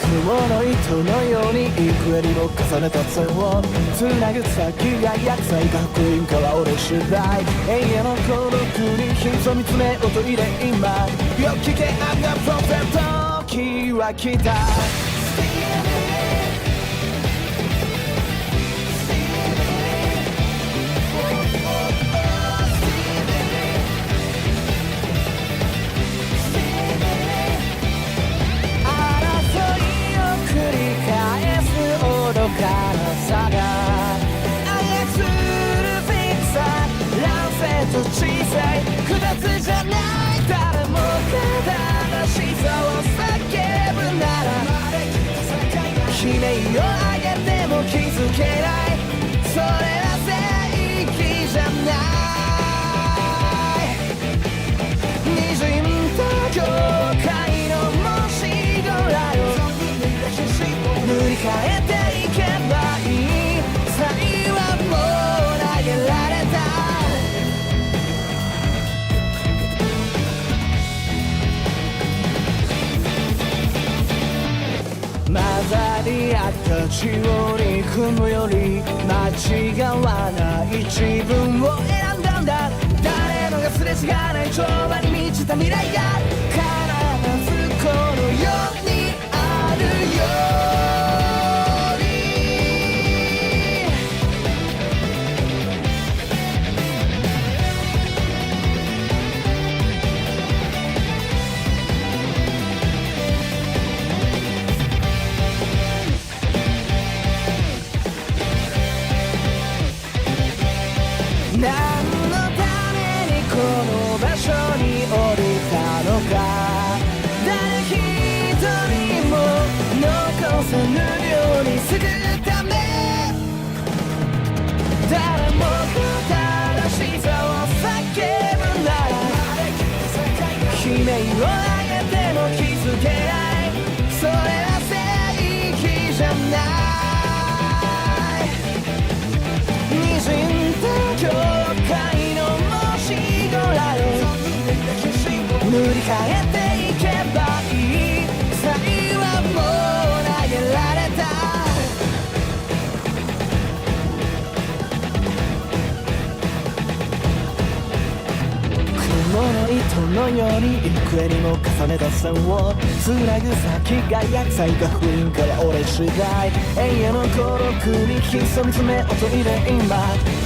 雲の糸のように幾重にも重ねた線をつなぐ先が薬剤か福音かは俺次第永遠の孤独に潜みつめ音入れ今よ聞けあんなプロフェット時は来たからさが操るフィクサー乱世と小さい複雑じゃない誰もが正しさを叫ぶなら悲鳴を上げても気づけないそれは正義じゃない滲んだ境界の文字がらよ塗り替えて混ざり合った血を憎むより間違わない自分を選んだんだ誰もがすれ違わない調和に満ちた未来が必ずこの世にあるよ何のためにこの場所に降りたのか誰一人も残さぬようにするため誰もが正しさを叫ぶなら悲鳴を上げても気づけないそれは正義じゃない滲んだ境界の文字がらよ塗り替えていけばいい才はもう投げられた雲の糸のように幾重にも重ねた線をつなぐ先が薬剤か不倫かは俺次第永遠の孤独に潜みつめ音入れ今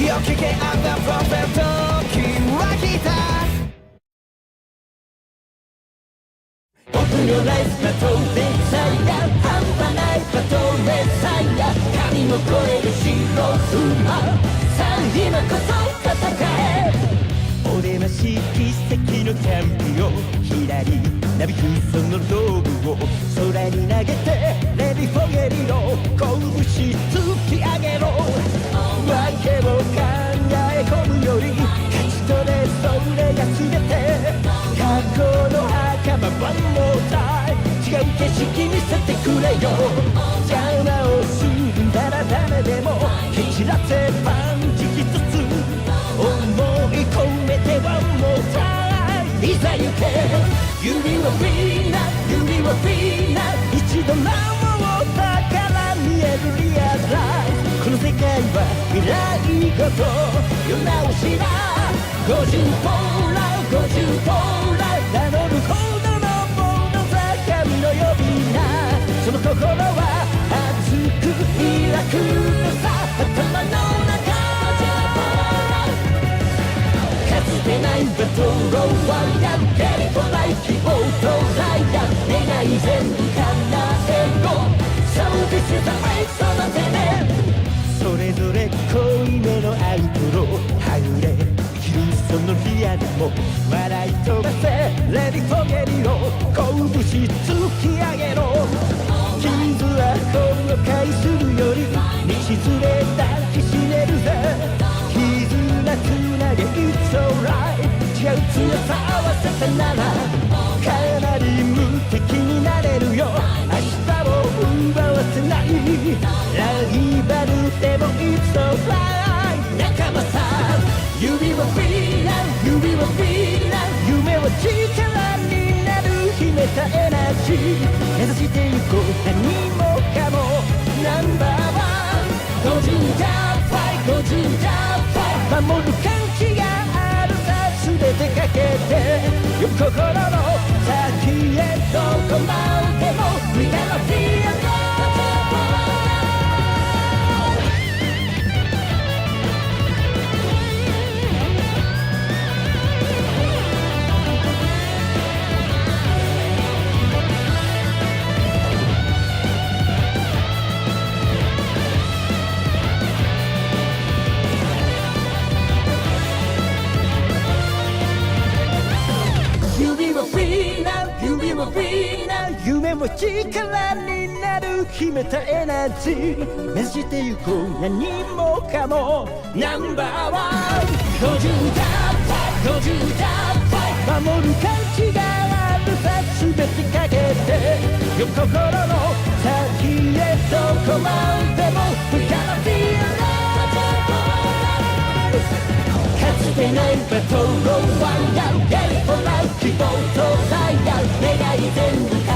よ聞けあんなプロフェット時は来たOpen your life バトルデザイア半端ないバトルデザイア神の超える白馬さあ今こそ戦え俺はし奇跡のキャンピオン左なびくそのローブを空に投げてレディフォゲリの拳突き上げろ訳を考え込むより勝ち取れそれが全て過去の袴ワンモータイ違う景色見せてくれよ邪魔をするなら誰でも蹴散らせパンチ一つ思い込めてワンモータイいざ行け指はフィーナ指はフィーナ一度なもだから見えるリアライズこの世界は未来ごと世直しだ50ポーラ50ポーラ名乗るほどのもの坂見の呼び名その心は熱く開くのさ頭の中かつてないバトルロワイヤルゲリトライキオートライヤル願い全部叶えろ So this is the way 育てねそれぞれ濃いめのアウトロはぐれキリストのリアルも笑い飛ばせレディフォゲリの拳突き上げろ傷は後悔するより道連れ抱きしめるぜ絆つなげ It's alright 違う強さ合わせたならかなり無敵になれるよ明日を奪わせないライバルでも It's alright 仲間さ指はフィーナ指はフィーナ夢は力になる秘めたエナジー目指してゆこう何てよ心の先へどこまでも We never feel alone指はフリーな指はフリーな夢も力になる秘めたエナジー目指してゆこう何もかもナンバーワン50ダ50ダ守る価値があるさ全てかけてよ心の先へどこまでも We gotta be alive かつてないバトルをワンダウンやりほら希望とダイヤ願い全部叶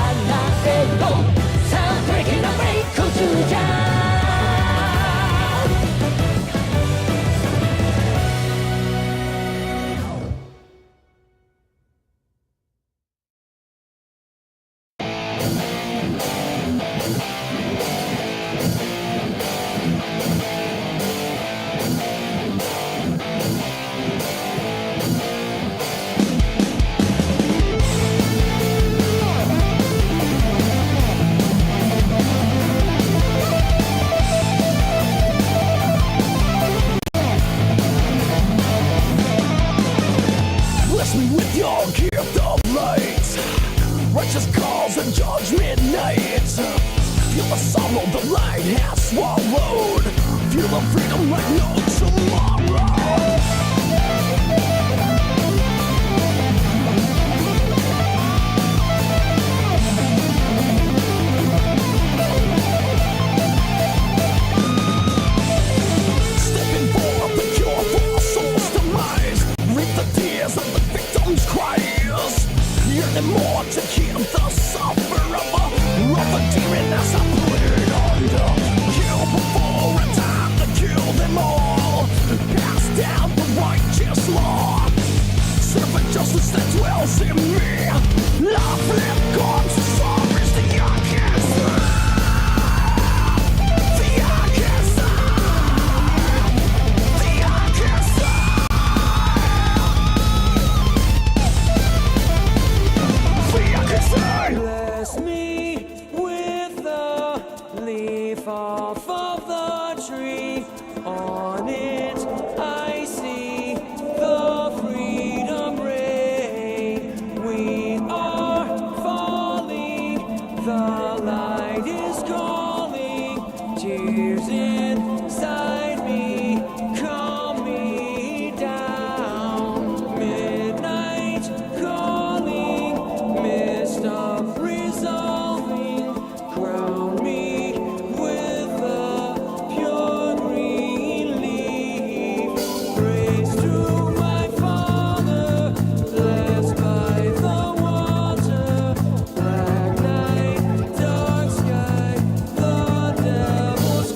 えろさあ Breaking away コツじゃRighteous calls and judgment nights. Feel the sorrow the light has swallowed. Feel the freedom like no tomorrow. Stepping for the cure for soul's demise. Reap the tears of the victim's cries. Yearning more to heal the sufferer of a demon as I put it under. Kill before a time to kill them all. Pass down the righteous law. Servant justice that dwells in me. Love left gone to sorrows the youngest. The youngest. The youngest. Bless me with a leaf off of the tree. On it I see the freedom ray. We are falling, the light is calling. Tears inside me, calm me down. Midnight calling, mist of resolving, crown me with a pure green leaf. Praise to my Father, blessed by the water. Black night, dark sky, the devil's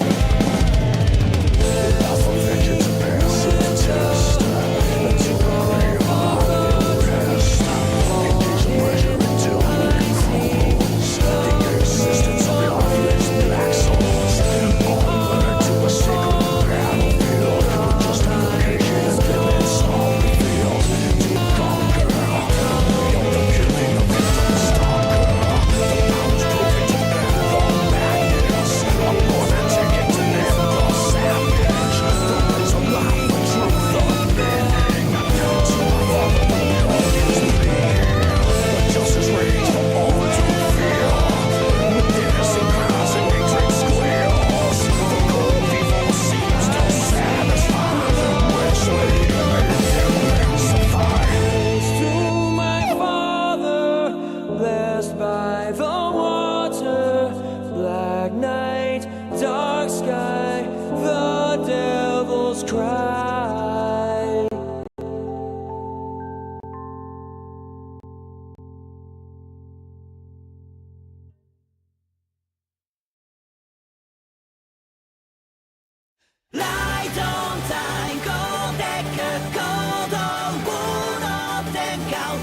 Lost the vengeance of passive test. Until the ray of rest. Engage the pleasure until it crumbles. The existence of godless black souls. Onward to a sacred battlefield. Justification and limits all revealed. To conquer. Beyond the killing of victims stalker. The powers broken to bend the madness. I'm more than taken to live the savage. The words of life, the truth, the meaning. So my father will gives me the justice rage for all to feel. With innocent cries and hatred squeals. The goal of evil seems to satisfy. Richly intensified. Praise to my Father, blessed by the water. Black night, dark sky, the devil's cry. Light on time 高でか行動の転換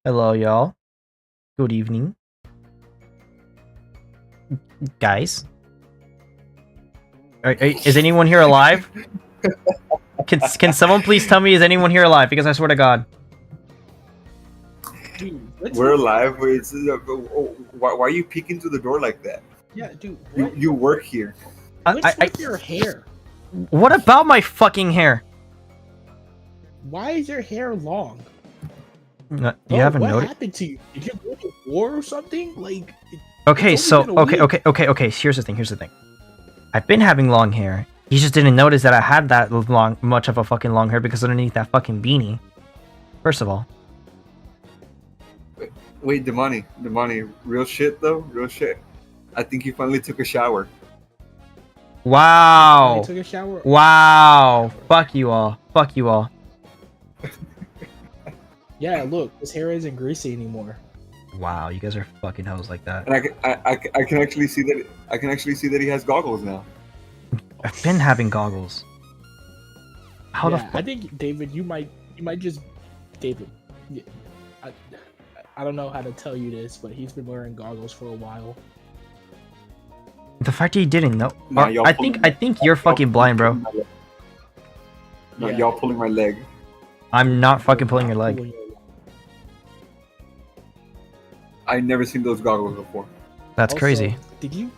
Hello, y'all. Good evening. Guys. Is anyone here alive? Can someone please tell me, is anyone here alive? Because I swear to God. Dude, We're alive. Why are you peeking through the door like that? Yeah, dude. You work here. What's with your hair? What about my fucking hair? Why is your hair long? You Bro, haven't what noticed? happened to you? Did you go to war or something? Like, Okay, it's so only been a week. okay. Here's the thing. I've been having long hair. You just didn't notice that I had that much of a fucking long hair because underneath that fucking beanie. First of all. Wait, Damani, real shit though, real shit. I think you finally took a shower. Wow. I took a shower. Wow. Fuck you all. Yeah, look, his hair isn't greasy anymore. Wow, you guys are fucking hoes like that. And I can actually see that. I can actually see that he has goggles now. I've been having goggles. How the Yeah, fuck? I think David, you might just David. yeah, I don't know how to tell you this, but he's been wearing goggles for a while. The fact that you didn't know. Nah, y'all I pulling- think you're fucking blind, bro. No, Yeah. y'all pulling my leg. I'm not fucking pulling your leg. I never seen those goggles before. That's Also, crazy. Did you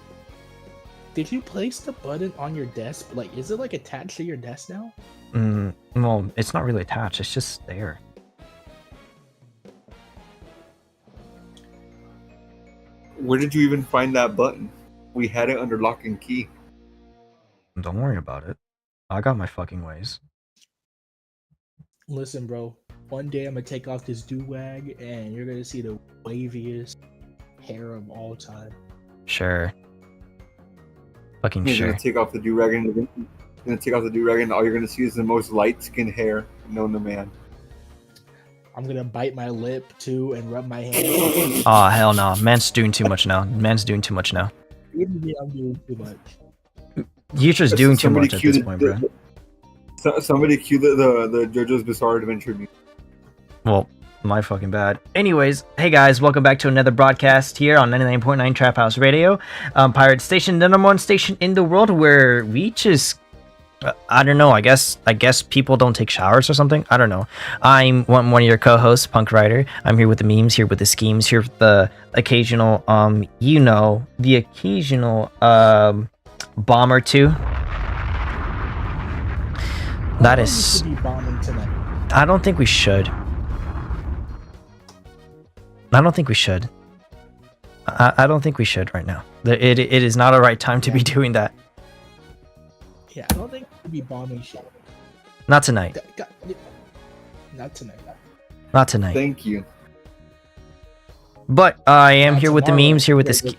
place the button on your desk? Like, is it like attached to your desk now? Well, it's not really attached. It's just there. Where did you even find that button? We had it under lock and key. Don't worry about it. I got my fucking ways. Listen, bro. One day I'm gonna take off this do-wag, and you're gonna see the waviest hair of all time. Sure. Fucking You're sure. gonna take off the do-rag and all you're gonna see is the most light-skinned hair known to man. I'm gonna bite my lip too and rub my hand. Aw, hell no. Man's doing too much now. What do you mean I'm doing too much? You're just doing too Somebody much at cue this the- point, bro. Somebody cue the JoJo's Bizarre Adventure music. Well, my fucking bad. Anyways, hey guys, welcome back to another broadcast here on 99.9 Trap House Radio, Pirate Station, the number one station in the world where we just, I don't know. I guess people don't take showers or something. I don't know. I'm one of your co-hosts, PunkRider. I'm here with the memes, here with the schemes, here with the occasional, the occasional bomb or two. That We is. should be bombing tonight. I don't think we should. I don't think we should. I don't think we should right now. It is not a right time to be doing that. Yeah, I don't think we should be bombing shit. Not tonight. Not tonight. Not tonight. Thank you. But I am Not here with the tomorrow. memes, here with the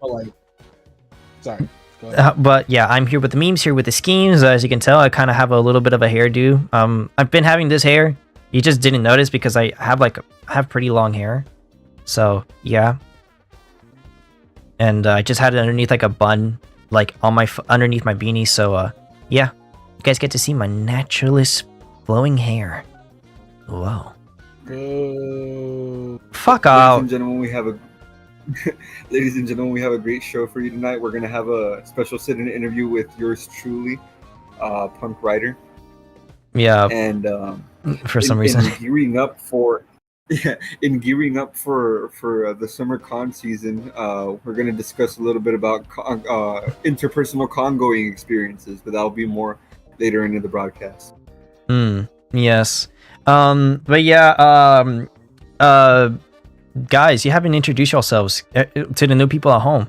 But, like, sorry. Go ahead. but yeah, I'm here with the memes, here with the schemes. As you can tell, I kind of have a little bit of a hairdo. I've been having this hair. You just didn't notice because I have pretty long hair. So yeah. And I just had it underneath like a bun, like on my underneath my beanie. So yeah, you guys get to see my naturalist flowing hair. Whoa. Boo. Fuck Ladies out. and gentlemen, we have a great show for you tonight. We're gonna have a special sit-in interview with yours truly, PunkRider, Yeah, and for some reason. in gearing up for the summer con season, we're gonna discuss a little bit about interpersonal con-going experiences, but that'll be more later into the broadcast. Yes. But yeah, guys, you haven't introduced yourselves to the new people at home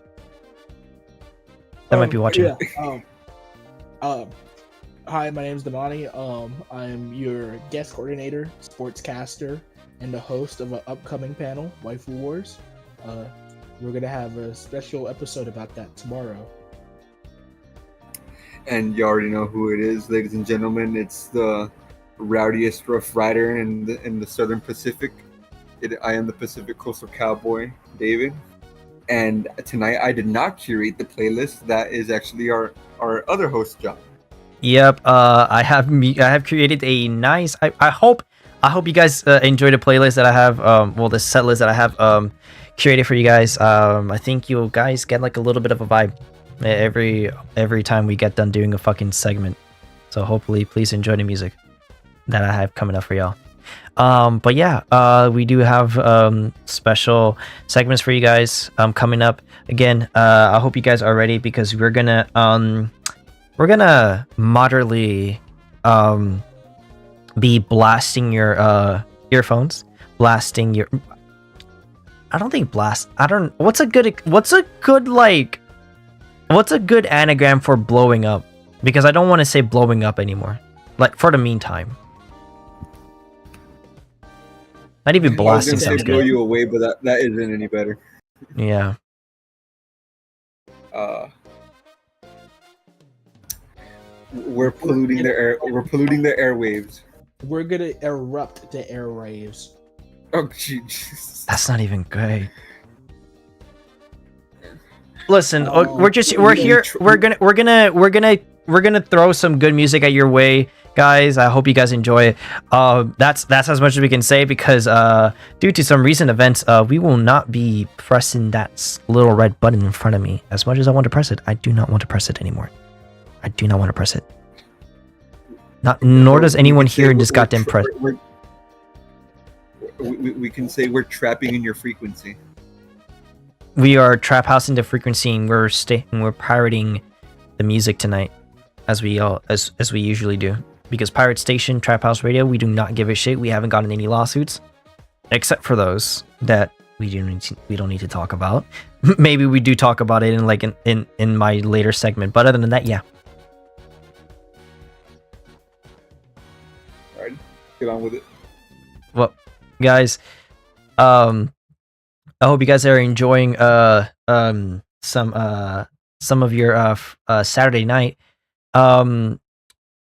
that might be watching. Yeah, hi, my name's Damani. I'm your guest coordinator, sportscaster, and the host of an upcoming panel, Waifu Wars. We're gonna have a special episode about that tomorrow. And you already know who it is, ladies and gentlemen. It's the rowdiest Rough Rider in the Southern Pacific. I am the Pacific Coastal Cowboy, David. And tonight I did not curate the playlist. That is actually our other host job. Yep. I have created a nice. I hope you guys enjoy the playlist that I have. Well, the set list that I have curated for you guys. I think you guys get like a little bit of a vibe every time we get done doing a fucking segment. So hopefully, please enjoy the music that I have coming up for y'all. But yeah, we do have special segments for you guys coming up. Again, I hope you guys are ready because we're gonna moderately be blasting your earphones, blasting your. I don't think blast. I don't. What's a good anagram for blowing up? Because I don't want to say blowing up anymore. Like for the meantime. Not even blasting sounds blow good. you away, but that isn't any better. Yeah. We're polluting the air. We're polluting the airwaves. We're gonna erupt the airwaves. Oh jeez. That's not even good. Listen, we're here. We're gonna throw some good music at your way, guys. I hope you guys enjoy it. That's as much as we can say because due to some recent events, we will not be pressing that little red button in front of me. As much as I want to press it, I do not want to press it anymore. I do not want to press it. Nor does anyone here in this goddamn press. We can say we're trapping in your frequency. We are trap housing the frequency and we're pirating the music tonight, as we usually do. Because Pirate Station, Trap House Radio, we do not give a shit. We haven't gotten any lawsuits, except for those that we don't need to talk about. Maybe we do talk about it in my later segment, but other than that, yeah. All right, get on with it. Well, guys, I hope you guys are enjoying some of your Saturday night.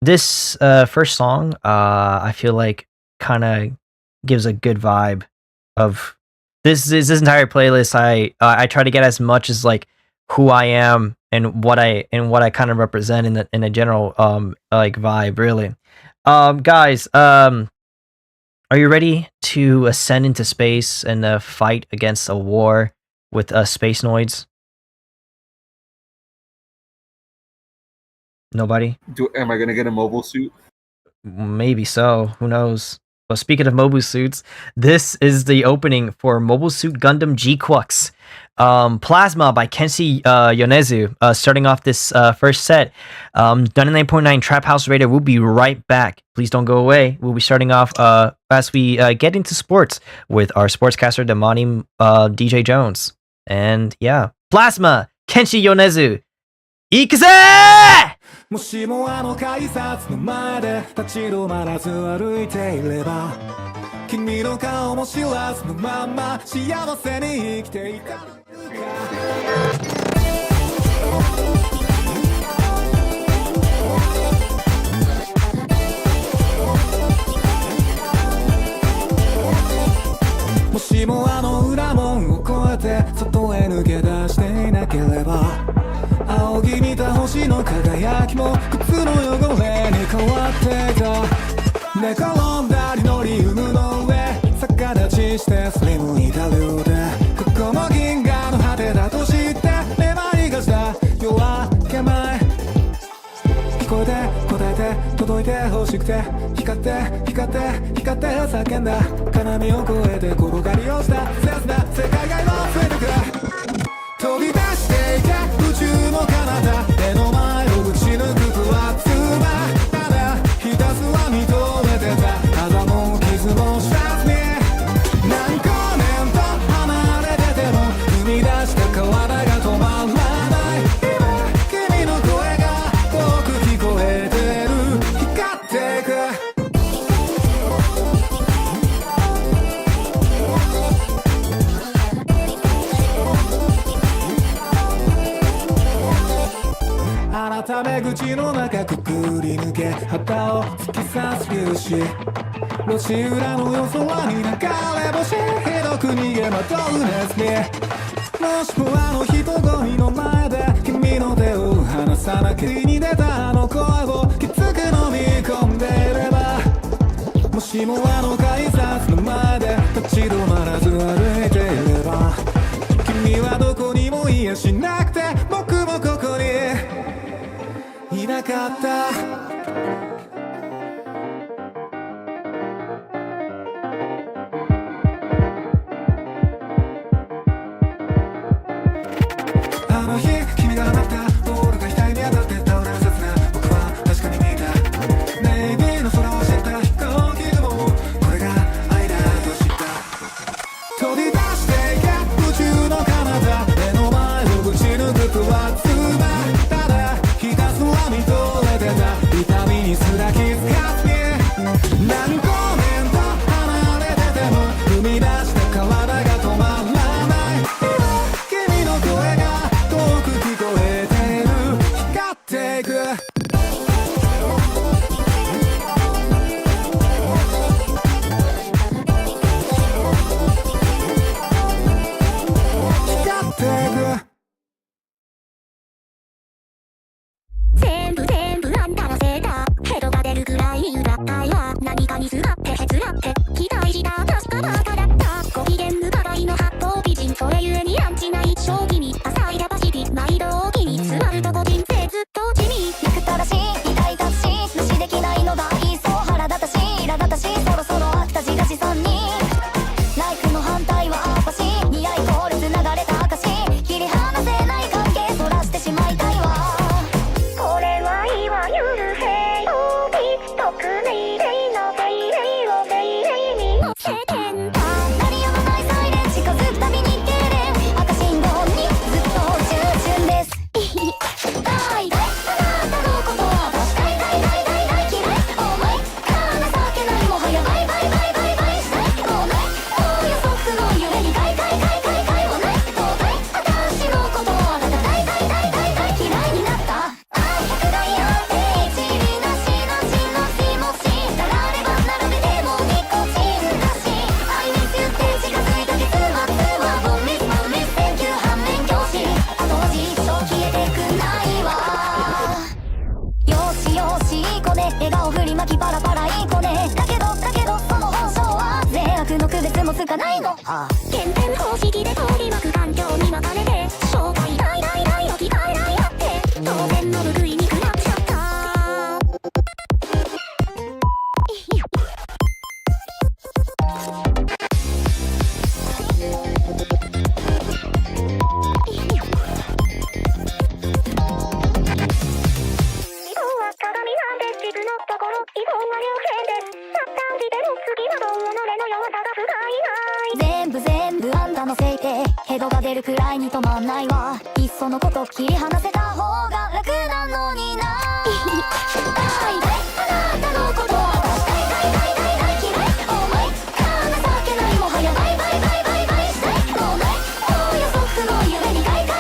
This first song I feel like kind of gives a good vibe of this entire playlist. I try to get as much as like who I am and what I kind of represent in a general like vibe, really. Guys, are you ready to ascend into space and fight against a war with space noids? Nobody? Am I gonna get a mobile suit? Maybe so. Who knows? Well, speaking of mobile suits, this is the opening for Mobile Suit Gundam G-Quux. Plasma by Kenshi Yonezu, starting off this first set. 99.9 Trap House Radio. We'll be right back. Please don't go away. We'll be starting off as we get into sports with our sportscaster Damani DJ Jones. And yeah, Plasma, Kenshi Yonezu. Ikuze! もしもあの改札の前で立ち止まらず歩いていれば君の顔も知らずのまま幸せに生きていたもしもあの裏門を越えて外へ抜け出していなければ仰ぎ見た星の輝きも靴の汚れに変わっていた寝転んだリノリウムの上逆立ちしてスリムいた量でここも銀河の果てだと知って目張りがした夜明け前聞こえて答えて届いて欲しくて光って光って光って叫んだ金網を越えて転がり落ちた切な世界が今増えてく飛び出していて宇宙の彼方目の前を打ち抜く不発なただひたすら認めてたあざも傷も知らずに何光年と離れてても生み出した体が止まらない今君の声が遠く聞こえてる光っていく改め口の中くくり抜け旗を突き刺す粒子路地裏の夜空に流れ星ひどく逃げまとうネズミもしもあの人混みの前で君の手を離さなきゃに出たあの声をきつく飲み込んでいれば、もしもあの改札の前で立ち止まらず歩いていれば、君はどこにもいやしなくて僕もここにいなかった。あの日君が待ったボールが額に当たって倒れる刹那、僕は確かに見たネイビーの空を知った飛行機雲、これが愛だと知った。飛び出していけ宇宙の彼方、目の前をぶち抜くとはつまっただ、ひたすら見とれてた痛みにすら気づかずに、何個面と離れてても踏み出した体が止まらない。君の声が遠く聞こえている、光っていく。光っていく。全部あんたのせいだ。ヘドが出るくらい裏ったいは何かにすがってへつらって期待した確かバカだった。ご機嫌無払いの八方美人、それゆえにアンチな一生気味、浅いキャパシティ毎度大きに座ると個人性ずっと地味、憎たらしい痛い立つし無視できないのだいっそ腹立たし苛立たし、そろそろ飽きた自画自賛にライフの反対はアッパシ、似合いコール繋がれた証、切り離せない関係そらしてしまいたいわ。これはいわゆる平等に特命令の命令を命令に乗せてんだ。鳴りやまないサイレン近づくたびに痙攣、赤信号にずっと従順です。大体あなたのことは私大嫌い、お前情けないもはやバイバイしたいもうない、お予測のゆえにかいもない、もうない私のことはあなた大嫌いになった。愛100台あって一理なしの気持ち、たられば並べてもニコチンだし、愛に言って近づいた結末はボンミス選挙反面教師、後味一生消えてくないわ。よしいい子ね、笑顔振りまきパラパラいい子ね、だけどその本性は善悪の区別もつかないの。原点方式で取り巻く環境に巻かれて正体大置き換えないあって当然の報いに食らっちゃった。移動は鏡なんです、地図のところ移動は流線です。シャッターしても次はどう己の弱さが不甲斐ない。全部あんたのせいでヘドが出るくらいに止まんないわ。いっそのこと切り離せた方が楽なのにな。大体あなたのことは私大嫌い、お前情けないもはやバイしたいもうない、お予測のゆえにかいも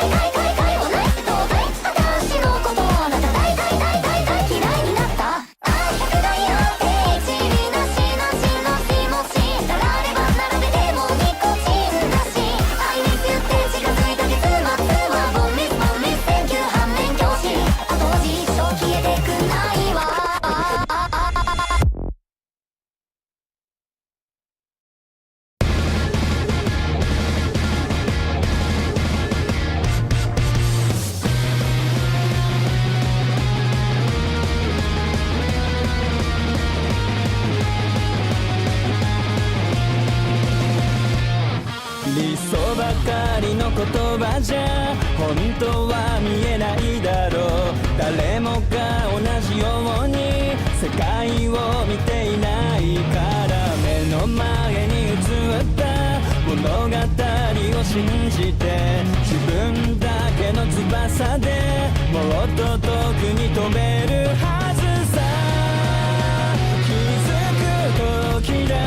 ない、どうだい私のことはあなた大嫌いになった。愛100台あって一理なしの気持ち、たられば並べてもニコチンだし、愛に言って近づいた結末はボンミス選挙反面教師、後味一生消えてくないわ。理想ばかりの言葉じゃ本当は見えないだろう。誰もが同じように世界を見ていないから、目の前に映った物語を信じて自分だけの翼でもっと遠くに飛べるはずさ。気づく時だ「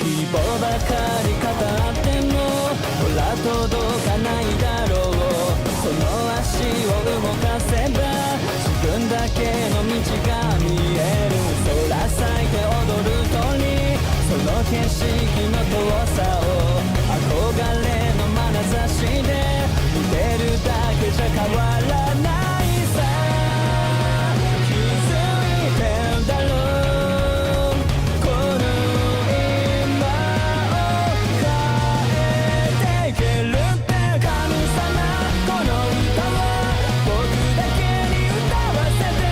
希望ばかり語ってもほら届かないだろうその足を動かせば自分だけの道が見える空咲いて踊る鳥その景色の遠さを憧れの眼差しで見てるだけじゃ変わらないさ気づいてんだろうこの今を変えていけるって神様この歌は僕だけに歌わせて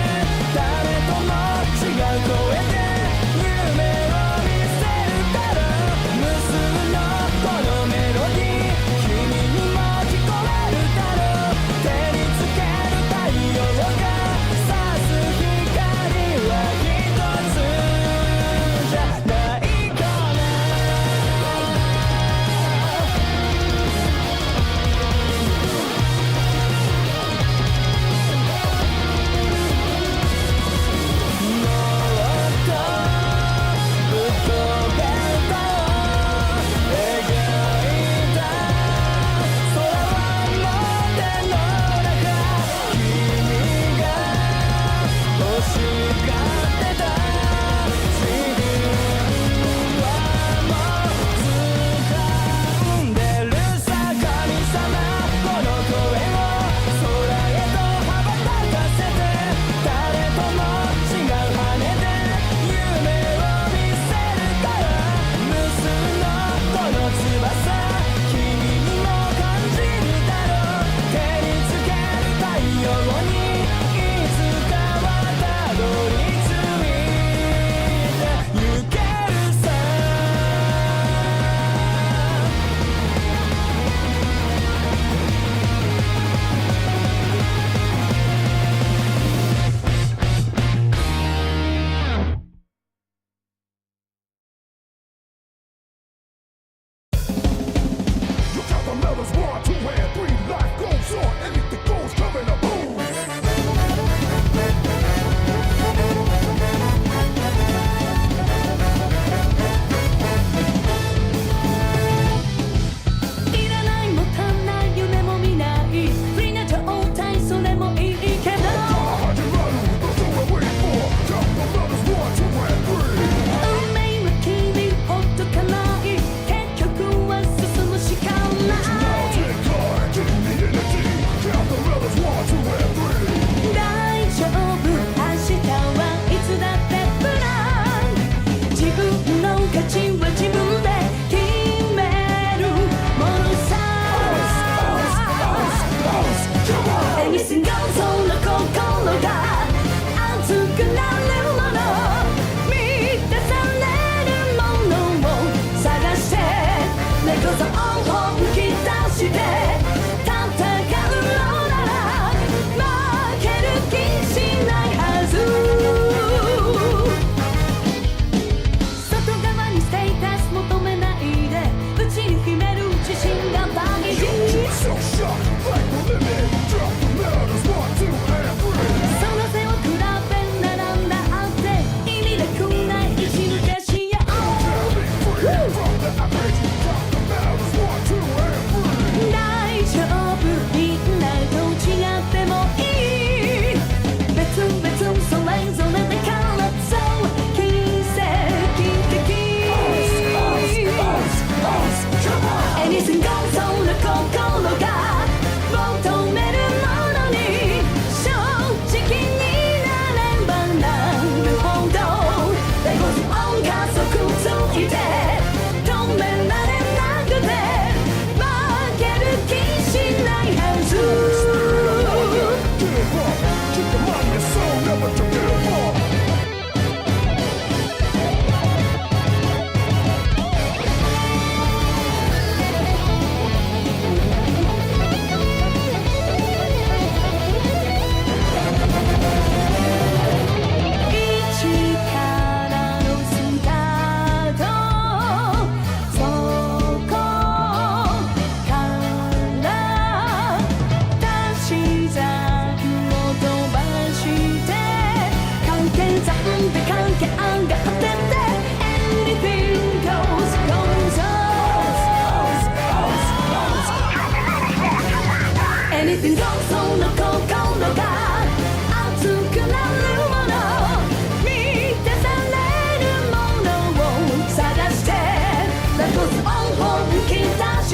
誰とも違う声で夢を見せるから無数のこのメロディー君にも聞こえるだろう照りつけ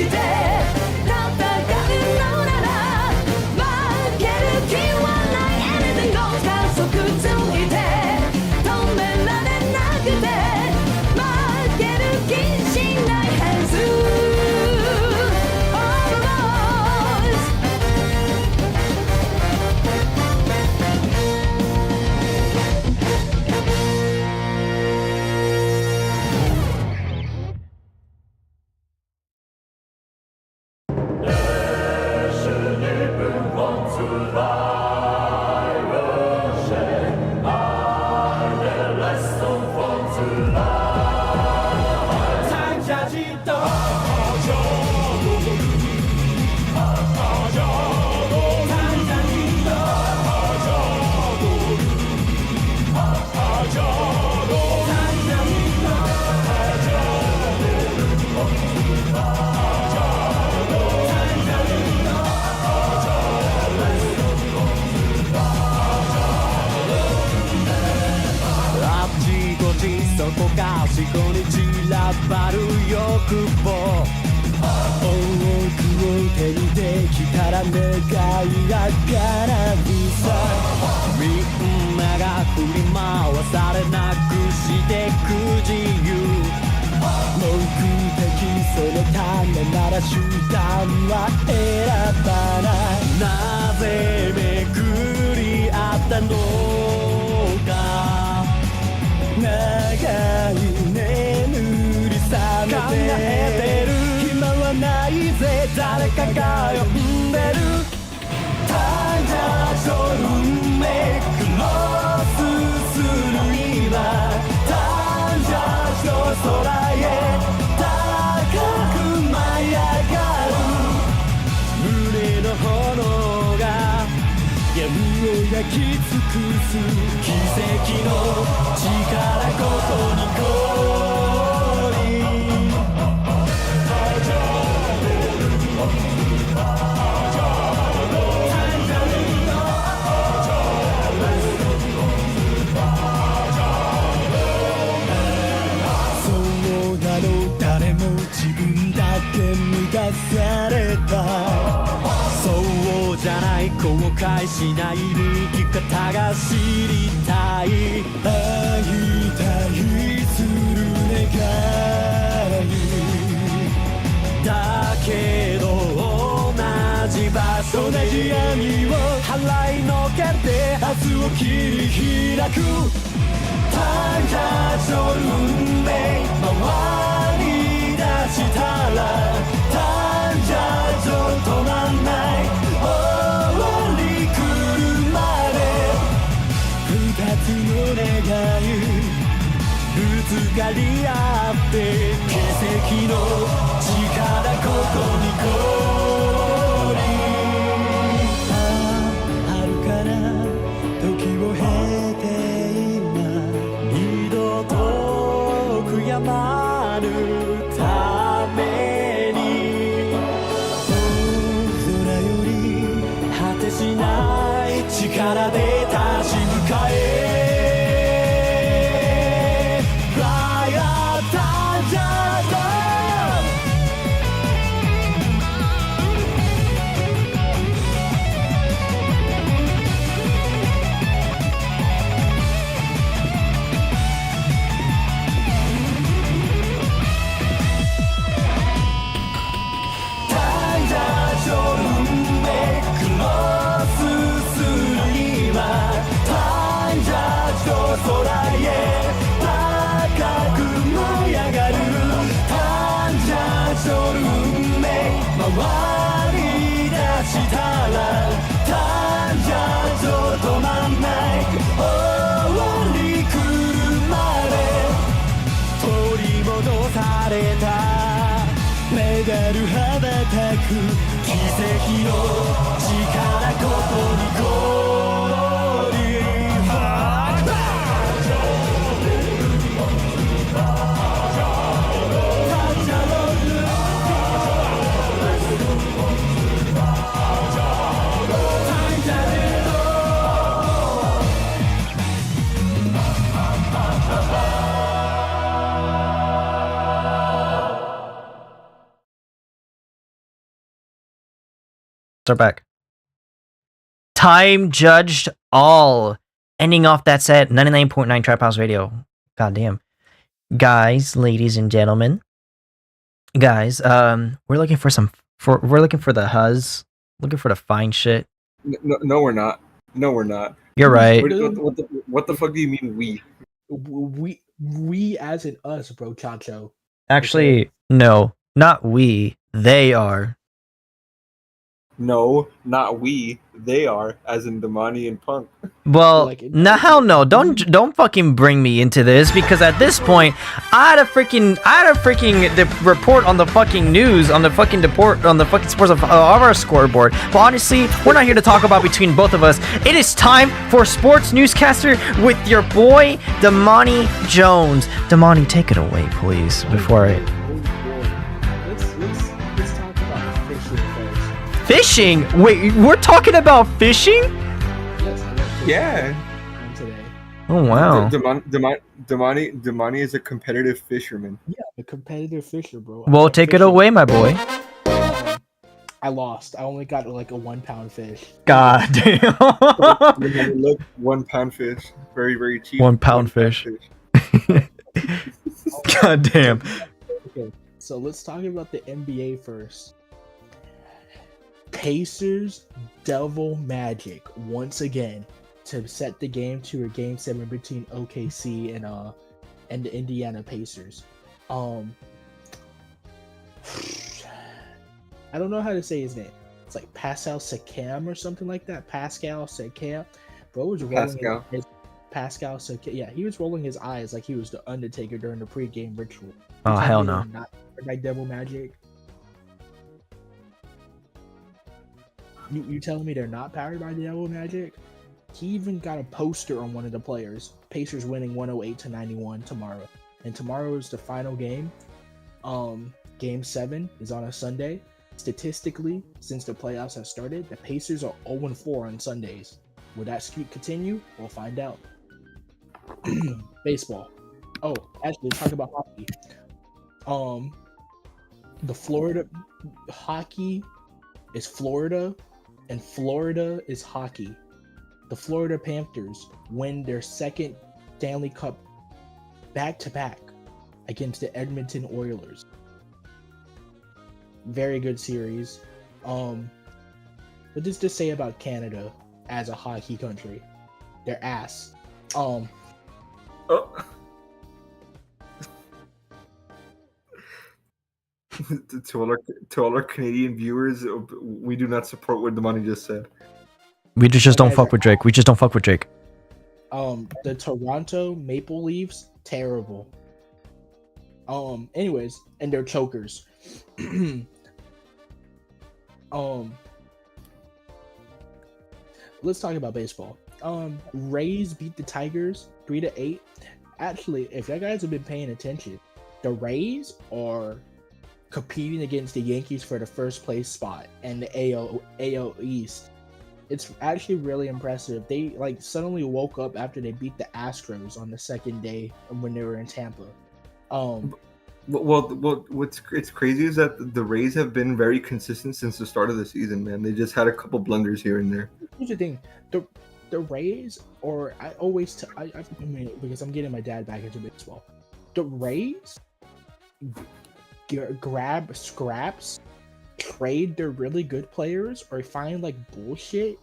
して戦うのなら負ける気はない Anything goes 加速ついて止められなくて負ける気しない Hands all boys あっちこっちそこかしこに散らばる欲望多くを手にできたら願いが叶うさみんなが振り回されなくしてく自由目的そのためなら手段は選ばないなぜ巡り合ったのか長い眠り覚めて考えてる暇はないぜ誰かが呼んでる単車上運命クロスする今単車上空へ高く舞い上がる胸の炎が闇を焼き尽くす奇跡の力ここに降臨そうなの誰も自分だけ乱されたそうじゃない後悔しない生き方が知りたい会いたいする願いだけど同じ場所同じ闇を払いのけて明日を切り開く単車上運命回り出したら単車上止まんない終わり来るまで二つの願いぶつかり合って奇跡の力ここに降臨遥かな時を経て今二度と悔やまぬために空より果てしない力で立ち向かえ空へ高く舞い上がる単車上運命回り出したら単車上止まんない終わり来るまで取り戻されたメダル羽ばたく奇跡の力ここに降臨 are back. Time judged all. Ending off that set, 99.9 Trap House Radio. Goddamn. Guys, ladies and gentlemen. Guys, we're looking for we're looking for the huzz. Looking for the fine shit. No, we're not. No, we're not. You're right. What the fuck do you mean we? We as in us, bro, Chacho. Actually, no. Not we. They are. No, not we. They are, as in Damani and Punk. Well, Like, no, hell no! Don't fucking bring me into this, because at this point, I had a freaking report on the fucking news, on the fucking sports of our scoreboard. But honestly, we're not here to talk about between both of us. It is time for Sports Newscaster with your boy Damani Jones. Damani, take it away, please. Before I. Let's talk about fishing first. Fishing? Wait, we're talking about fishing? Yes, I went fishing Yeah. today. Oh wow. Damani is a competitive fisherman. Yeah, a competitive fisher, bro. Well, take it away, my boy. I lost. I only got like a 1 pound fish. God damn. Look, 1 pound fish, very very cheap. 1 pound fish. God damn. Okay, so let's talk about the NBA first. Pacers Devil Magic once again to set the game to a game 7 between OKC and the Indiana Pacers. I don't know how to say his name. It's like Pascal Siakam or something like that. Pascal Siakam. Bro was rolling Pascal Siakam. Yeah, he was rolling his eyes like he was the Undertaker during the pregame ritual. Oh hell no. Not like Devil Magic. You telling me they're not powered by the Devil Magic? He even got a poster on one of the players. Pacers winning 108-91 tomorrow. And tomorrow is the final game. Game 7 is on a Sunday. Statistically, since the playoffs have started, the Pacers are 0-4 on Sundays. Will that streak continue? We'll find out. Baseball. Oh, actually, let's talk about hockey. The Florida hockey is Florida, and Florida is hockey. The Florida Panthers win their second Stanley Cup back-to-back against the Edmonton Oilers. Very good series. What does this say about Canada as a hockey country? Their ass. Oh. to all our Canadian viewers, we do not support what Damani just said. We just don't fuck with Drake. We just don't fuck with Drake. The Toronto Maple Leafs, terrible. Anyways, and they're chokers. Let's talk about baseball. Rays beat the Tigers 3-8. Actually, if you guys have been paying attention, the Rays are competing against the Yankees for the first place spot and the AL East. It's actually really impressive. They like suddenly woke up after they beat the Astros on the second day when they were in Tampa. Well, what's crazy is that the Rays have been very consistent since the start of the season, man. They just had a couple blunders here and there. Here's the thing, the Rays, or I always I mean, because I'm getting my dad back into baseball. The Rays grab scraps, trade their really good players, or find like bullshit,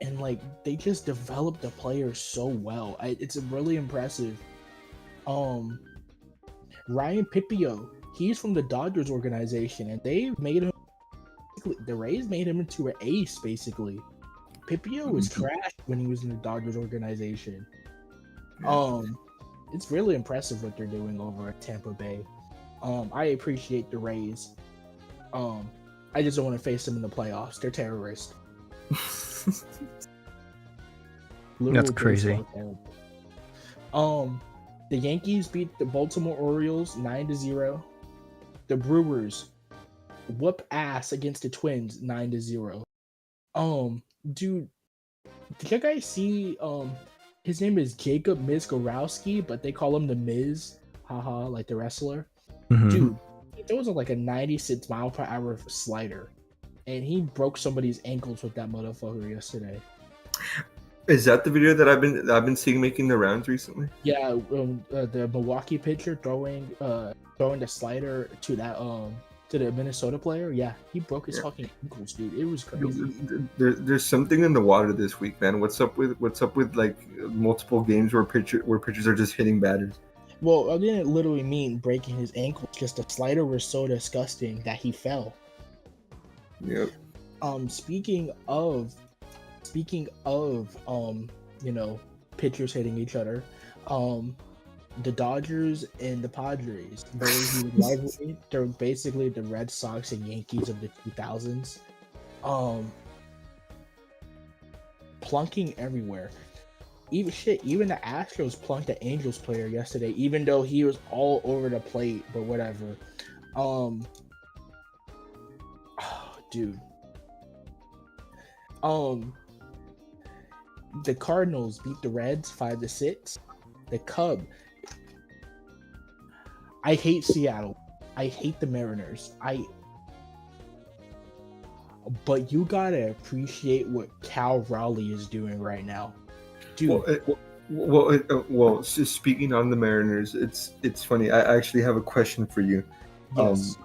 and like they just develop the players so well. It's really impressive. Ryan Pipio, he's from the Dodgers organization, and they made him. The Rays made him into an ace, basically. Pipio was trash when he was in the Dodgers organization. It's really impressive what they're doing over at Tampa Bay. I appreciate the Rays. I just don't want to face them in the playoffs. They're terrorists. That's crazy. The Yankees beat the Baltimore Orioles 9-0. The Brewers whoop ass against the Twins 9-0. Dude, did you guys see? His name is Jacob Mizgorowski, but they call him the Miz. Haha, like the wrestler. Mm-hmm. Dude, he throws like a 96 mile per hour slider. and he broke somebody's ankles with that motherfucker yesterday. Is that the video that I've been seeing making the rounds recently? Yeah, the Milwaukee pitcher throwing the slider to that to the Minnesota player. Yeah, he broke his fucking ankles, dude. It was crazy. There's something in the water this week, man. What's up with like multiple games where pitchers are just hitting batters? Well, I didn't literally mean breaking his ankles. Just the slider was so disgusting that he fell. Yep. Speaking of pitchers hitting each other, the Dodgers and the Padres, very huge rivalry. They're basically the Red Sox and Yankees of the 2000s. Plunking everywhere. Even the Astros plunked the Angels player yesterday, even though he was all over the plate, but whatever. Dude. The Cardinals beat the Reds 5-6. The Cubs. I hate Seattle. I hate the Mariners. But you gotta appreciate what Cal Raleigh is doing right now, dude. Well, so speaking on the Mariners, it's funny. I actually have a question for you. Yes.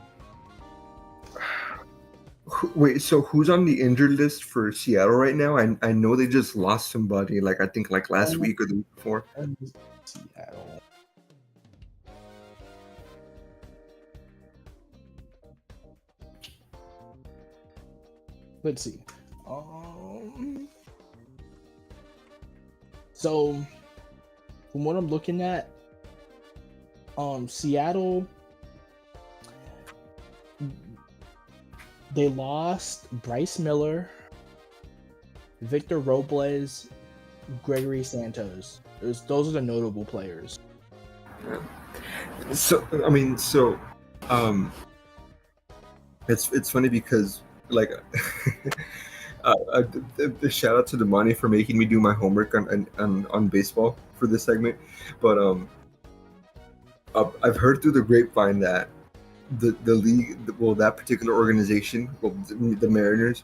Wait, so who's on the injured list for Seattle right now? I know they just lost somebody, I think last week or the week before. Seattle. Let's see. So from what I'm looking at, Seattle, they lost Bryce Miller, Victor Robles, Gregory Santos. Those are the notable players. So it's funny because like the shout out to Damani for making me do my homework on baseball for this segment, but I've heard through the grapevine that the league, that particular organization, the Mariners,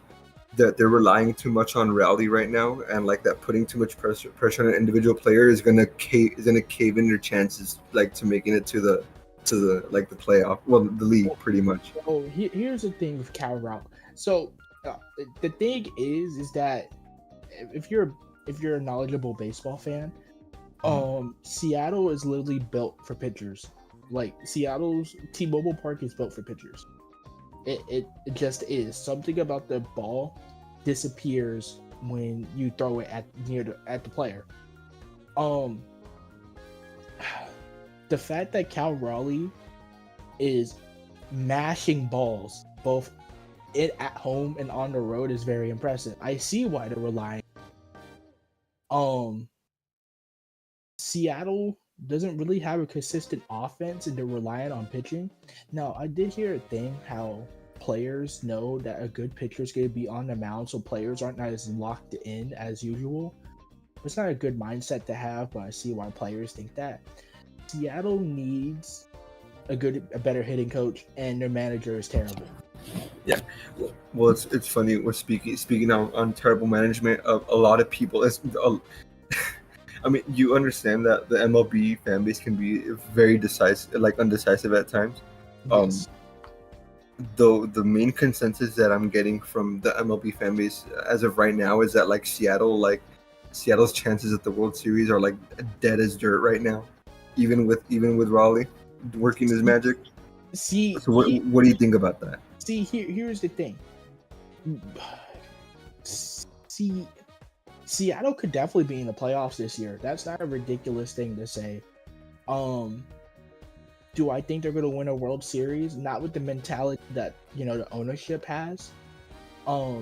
that they're relying too much on Raleigh right now, and like that putting too much pressure on an individual player is gonna cave in their chances to making it to the playoff, the league pretty much. Oh, here's the thing with Cal Raleigh. So the thing is that if you're a knowledgeable baseball fan, Seattle is literally built for pitchers. Like Seattle's T-Mobile Park is built for pitchers. It just is. Something about the ball disappears when you throw it at the player. The fact that Cal Raleigh is mashing balls both at home and on the road is very impressive. I see why they're relying. Seattle doesn't really have a consistent offense and they're reliant on pitching. Now, I did hear a thing how players know that a good pitcher is going to be on the mound, so players aren't as locked in as usual. It's not a good mindset to have, but I see why players think that. Seattle needs a better hitting coach, and their manager is terrible. Yeah, well, it's funny. We're speaking on terrible management. A lot of people. I mean, you understand that the MLB fan base can be very undecisive at times. Yes. Though the main consensus that I'm getting from the MLB fan base as of right now is that Seattle's chances at the World Series are dead as dirt right now, even with Raleigh working his magic. See, so what do you think about that? See, here's the thing. See, Seattle could definitely be in the playoffs this year. That's not a ridiculous thing to say. Do I think they're going to win a World Series? Not with the mentality that, the ownership has. I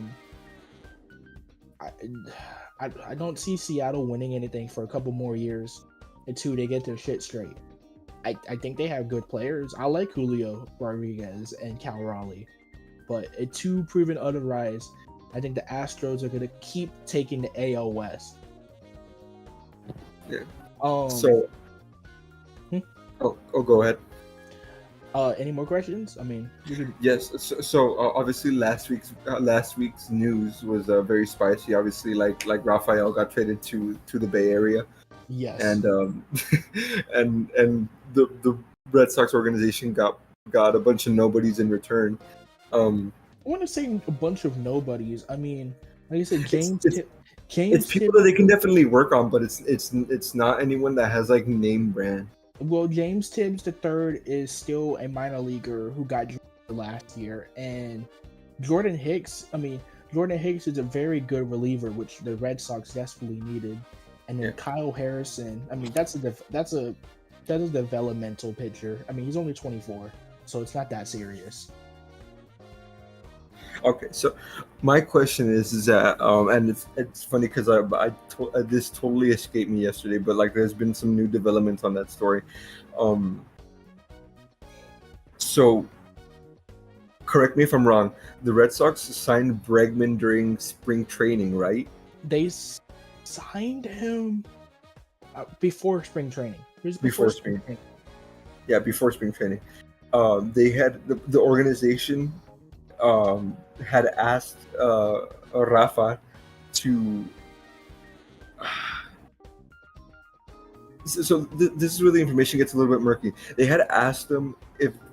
don't see Seattle winning anything for a couple more years until they get their shit straight. I think they have good players. I like Julio Rodriguez and Cal Raleigh. But until proven otherwise, I think the Astros are going to keep taking the AL West. Yeah. Go ahead. Any more questions? I mean, you could. Yes. So obviously last week's news was very spicy. Obviously, like Rafael got traded to the Bay Area, Yes. and and the Red Sox organization got a bunch of nobodies in return. I want to say a bunch of nobodies. I mean, like I said, It's James people Tip. that they can definitely work on, but it's not anyone that has like name brand. Well, James Tibbs III is still a minor leaguer who got drafted last year, and Jordan Hicks. I mean, Jordan Hicks is a very good reliever, which the Red Sox desperately needed. And then Yeah. Kyle Harrison. I mean, that's a developmental pitcher. I mean, he's only 24, so it's not that serious. Okay, so my question is that and it's funny because this totally escaped me yesterday, but like there's been some new developments on that story. So correct me if I'm wrong. The Red Sox signed Bregman during spring training, right? They signed him before spring training. It was Before spring. Yeah, before spring training. They had the organization had asked Rafa to. So this is where the information gets a little bit murky. They had asked him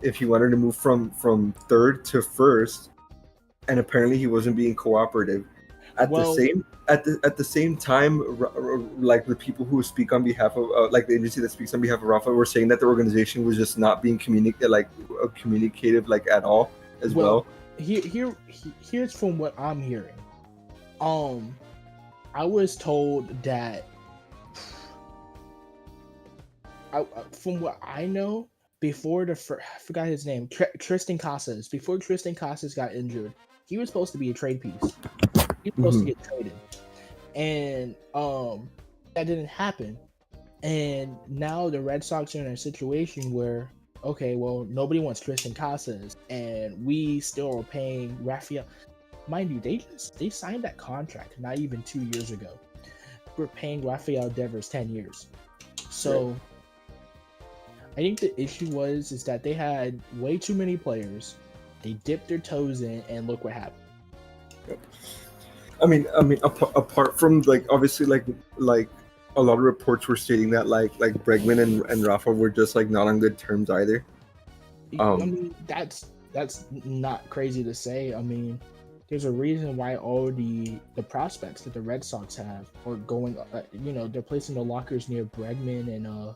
if he wanted to move from third to first, and apparently he wasn't being cooperative. At the same time, like the people who speak on behalf of like the agency that speaks on behalf of Rafa were saying that the organization was just not being communicative like at all as well. Here's from what I'm hearing. I was told that from what I know, before I forgot his name, Tristan Casas. Before Tristan Casas got injured, he was supposed to be a trade piece. He was supposed to get traded, and that didn't happen. And now the Red Sox are in a situation where, okay, well, nobody wants Tristan Casas, and we still are paying Rafael. Mind you, they signed that contract not even 2 years ago. We're paying Rafael Devers 10 years. So I think the issue is that they had way too many players. They dipped their toes in, and look what happened. Yep. I mean, apart from like obviously like a lot of reports were stating that like Bregman and Rafa were just like not on good terms either. I mean, that's not crazy to say. I mean, there's a reason why all the prospects that the Red Sox have are going. They're placing the lockers near Bregman and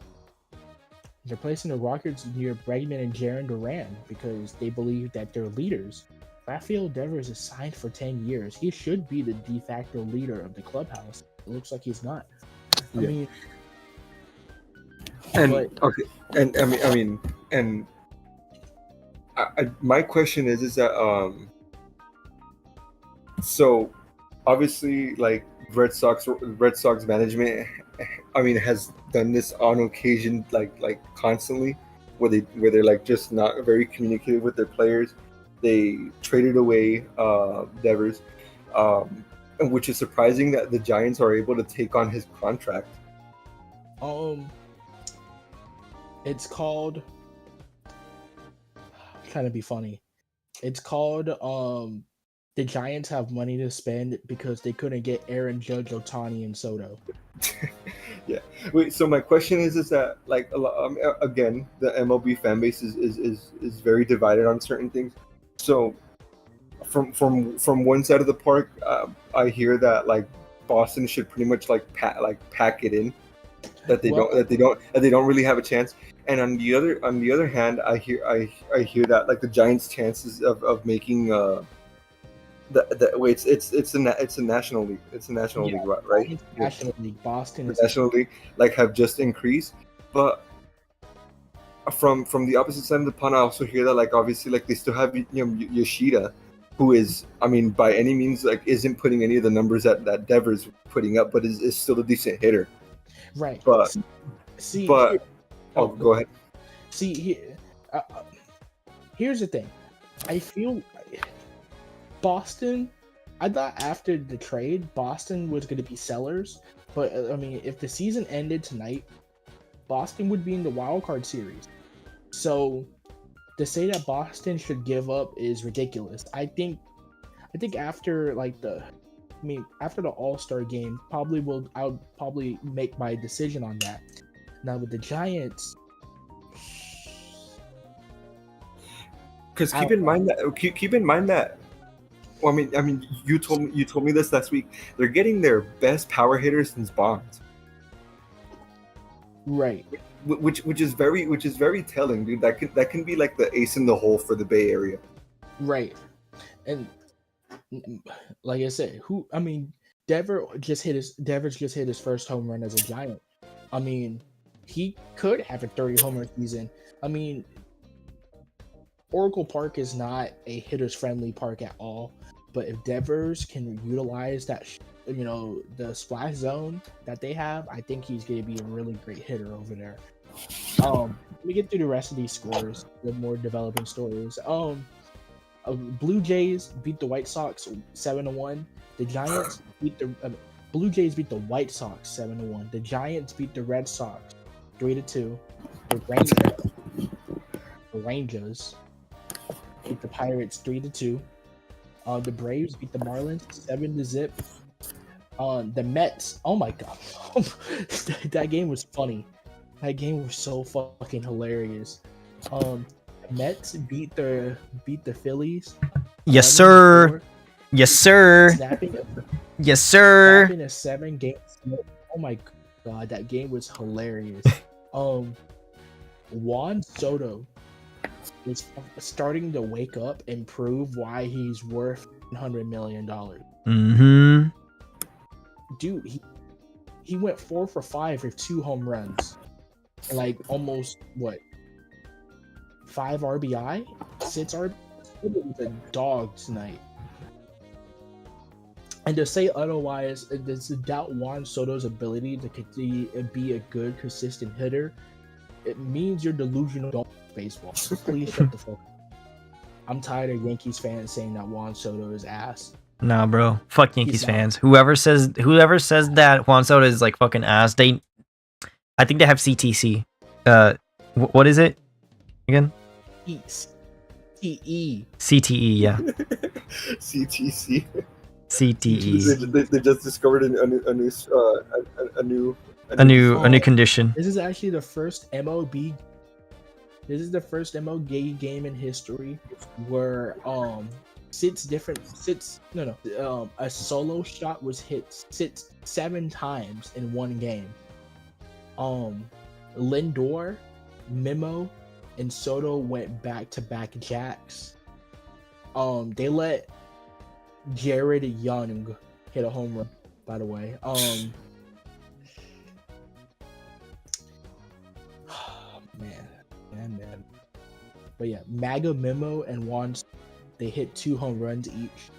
they're placing the rockets near Bregman and Jaron Duran because they believe that they're leaders. Rafael Devers is signed for 10 years. He should be the de facto leader of the clubhouse. It looks like he's not. I mean, my question is that so obviously like Red Sox management, I mean, has done this on occasion like constantly, where they're like just not very communicative with their players. They traded away Devers, which is surprising that the Giants are able to take on his contract. It's called, trying to be funny. It's called the Giants have money to spend because they couldn't get Aaron Judge, Ohtani, and Soto. Yeah. Wait. So my question is that like again, the MLB fan base is very divided on certain things. So from one side of the park, I hear that like Boston should pretty much like pack it in, that they don't really have a chance. And on the other hand, I hear that like the Giants' chances of making it's a national league. It's a national league, right? It's National League. Boston The National League like have just increased, but from the opposite side of the pond, I also hear that like obviously like they still have Yoshida, who is, I mean, by any means like isn't putting any of the numbers that Devers putting up, but is still a decent hitter. Right. But go ahead. See, here's the thing. I feel Boston. I thought after the trade, Boston was going to be sellers, but I mean, if the season ended tonight, Boston would be in the wild card series. So to say that Boston should give up is ridiculous. I think after like after the All-Star game, I'll probably make my decision on that. Now with the Giants, Because keep in mind that. Well, I mean, you told me this last week. They're getting their best power hitter since Bonds. right, Which is very telling, dude. That can be like the ace in the hole for the Bay Area. right, and like I said, Devers just hit his first home run as a Giant. I mean, he could have a 30 homer season. I mean, Oracle Park is not a hitter's friendly park at all, but if Devers can utilize that, the splash zone that they have, I think he's going to be a really great hitter over there. Let me get through the rest of these scores, the more developing stories. Blue Jays beat the White Sox 7-1. The Giants beat the Blue Jays beat the White Sox 7-1. The Giants beat the Red Sox 3-2. The Rangers beat the Pirates 3-2. The Braves beat the Marlins 7-0. The Mets. Oh my god, that game was funny. That game was so fucking hilarious. The Mets beat the Phillies. Yes, sir. 11-4, Yes, sir. snapping Yes, sir. a 7-game. Oh my god, that game was hilarious. Juan Soto is starting to wake up and prove why he's worth $100 million. Mm-hmm. Dude, he went 4 for 5 with 2 home runs, like almost 5 RBI, 6 RBI. It was a dog tonight. And to say otherwise, to doubt Juan Soto's ability to continue and be a good, consistent hitter, it means you're delusional. Don't play baseball. Please shut the fuck up. I'm tired of Yankees fans saying that Juan Soto is ass. Nah, bro. Fuck Yankees He's not. fans. Whoever says that Juan Soto is like fucking ass, I think they have CTC. What is it again? TE. CTE, yeah. CTC. CTE. They just discovered a new condition. This is actually the first MLB. This is the first MLB game in history where a solo shot was hit 7 times in one game. Lindor, Memo, and Soto went back-to-back jacks. They let Jared Young hit a home run, by the way. Man. But yeah, Maga, Memo, and Juan, they hit 2 home runs each.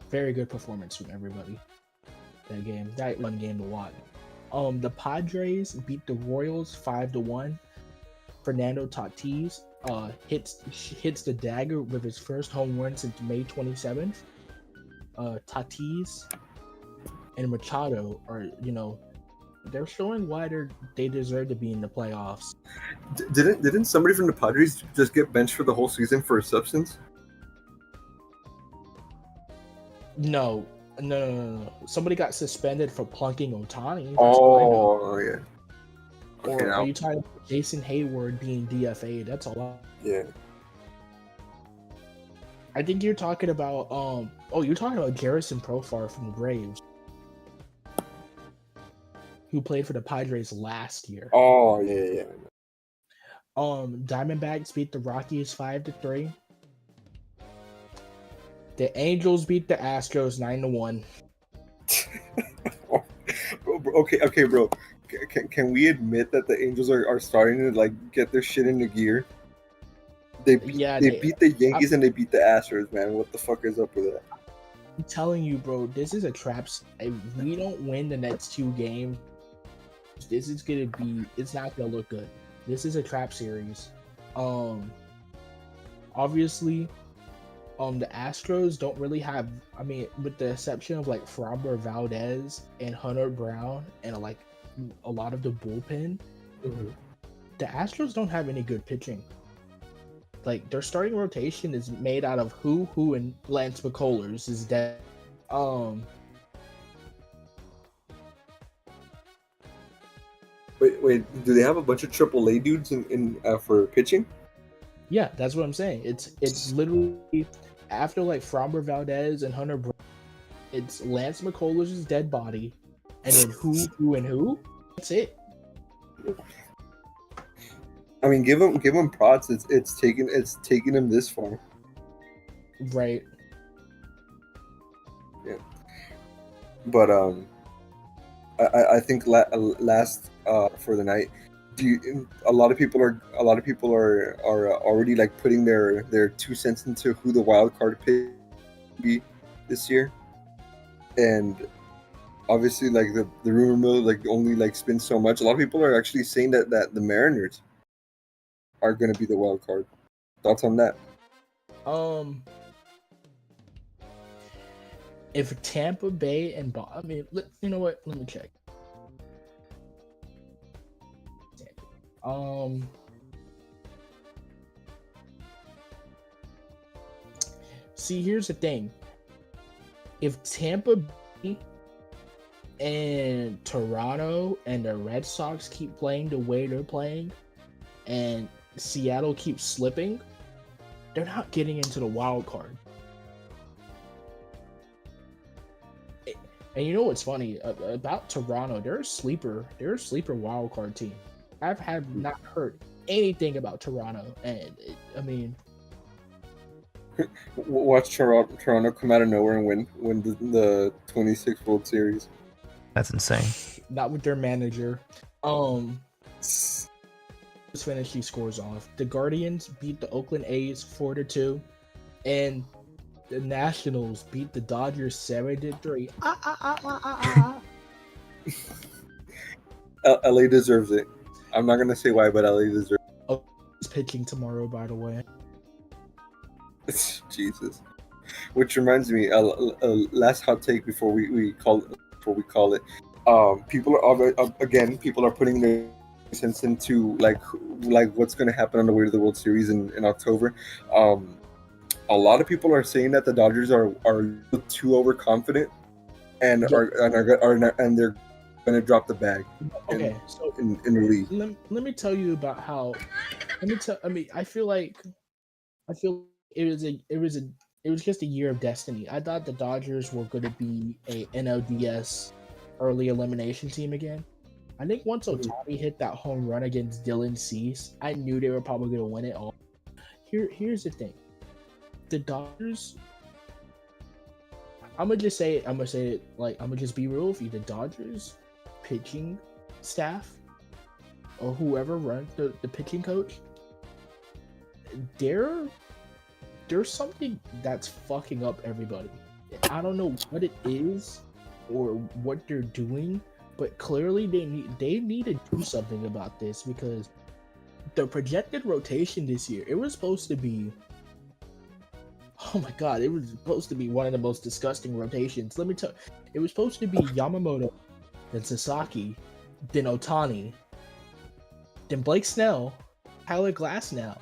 Very good performance from everybody. That one game to watch. The Padres beat the Royals 5-1. Fernando Tatis hits the dagger with his first home run since May 27th. Tatis and Machado are, they're showing why they deserve to be in the playoffs. Didn't somebody from the Padres just get benched for the whole season for a substance? No. Somebody got suspended for plunking Ohtani. Oh, yeah. Or are you talking about Jason Hayward being DFA'd? That's all. Yeah. I think you're talking about you're talking about Garrison Profar from the Braves, who played for the Padres last year. Oh, yeah. Diamondbacks beat the Rockies 5-3. The Angels beat the Astros 9-1. Okay, bro. Can we admit that the Angels are starting to like get their shit into gear? They beat the Yankees and they beat the Astros, man. What the fuck is up with that? I'm telling you, bro, this is a trap. If we don't win the next 2 games, it's not gonna look good. This is a trap series. Obviously, the Astros don't really have, with the exception of like Framber Valdez and Hunter Brown and like a lot of the bullpen, the Astros don't have any good pitching. like their starting rotation is made out of who, and Lance McCullers is dead. Wait, do they have a bunch of AAA dudes in for pitching? Yeah, that's what I'm saying. It's literally after like Framber Valdez and Hunter Brown, it's Lance McCullers' dead body, and then who, and who. That's it. I mean, give them props. It's taken them this far. Right. Yeah. But I think last for the night, a lot of people are already like putting their 2 cents into who the wild card pick be this year, and obviously like the rumor mill like only like spins so much. A lot of people are actually saying that the Mariners are going to be the wild card. Thoughts on that? If Tampa Bay and you know what? Let me check. See, here's the thing. If Tampa Bay and Toronto and the Red Sox keep playing the way they're playing, and Seattle keeps slipping, they're not getting into the wild card. And you know what's funny about Toronto? They're a sleeper wild card team. I've not heard anything about Toronto, and I mean, watch Toronto come out of nowhere and win the 26th World Series. That's insane. Not with their manager. Let's finish these scores off. The Guardians beat the Oakland A's 4-2, and the Nationals beat the Dodgers 7-3. LA deserves it. I'm not gonna say why, but LA deserves it. Oh, he's pitching tomorrow, by the way. Jesus. Which reminds me, last hot take before we call it. People are putting their sense into like what's going to happen on the way to the World Series in October. A lot of people are saying that the Dodgers are too overconfident and they're going to drop the bag. Okay, so in the league. Let me tell you about how. I feel it was just a year of destiny. I thought the Dodgers were going to be a NLDS early elimination team again. I think once Ohtani hit that home run against Dylan Cease, I knew they were probably going to win it all. Here's the thing. The Dodgers, I'm gonna just be real with you. The Dodgers pitching staff or whoever runs the pitching coach, there's something that's fucking up everybody. I don't know what it is or what they're doing, but clearly they need to do something about this, because the projected rotation this year, it was supposed to be, oh my god, it was supposed to be one of the most disgusting rotations. Let me tell you, it was supposed to be Yamamoto, then Sasaki, then Ohtani, then Blake Snell, Tyler Glasnow,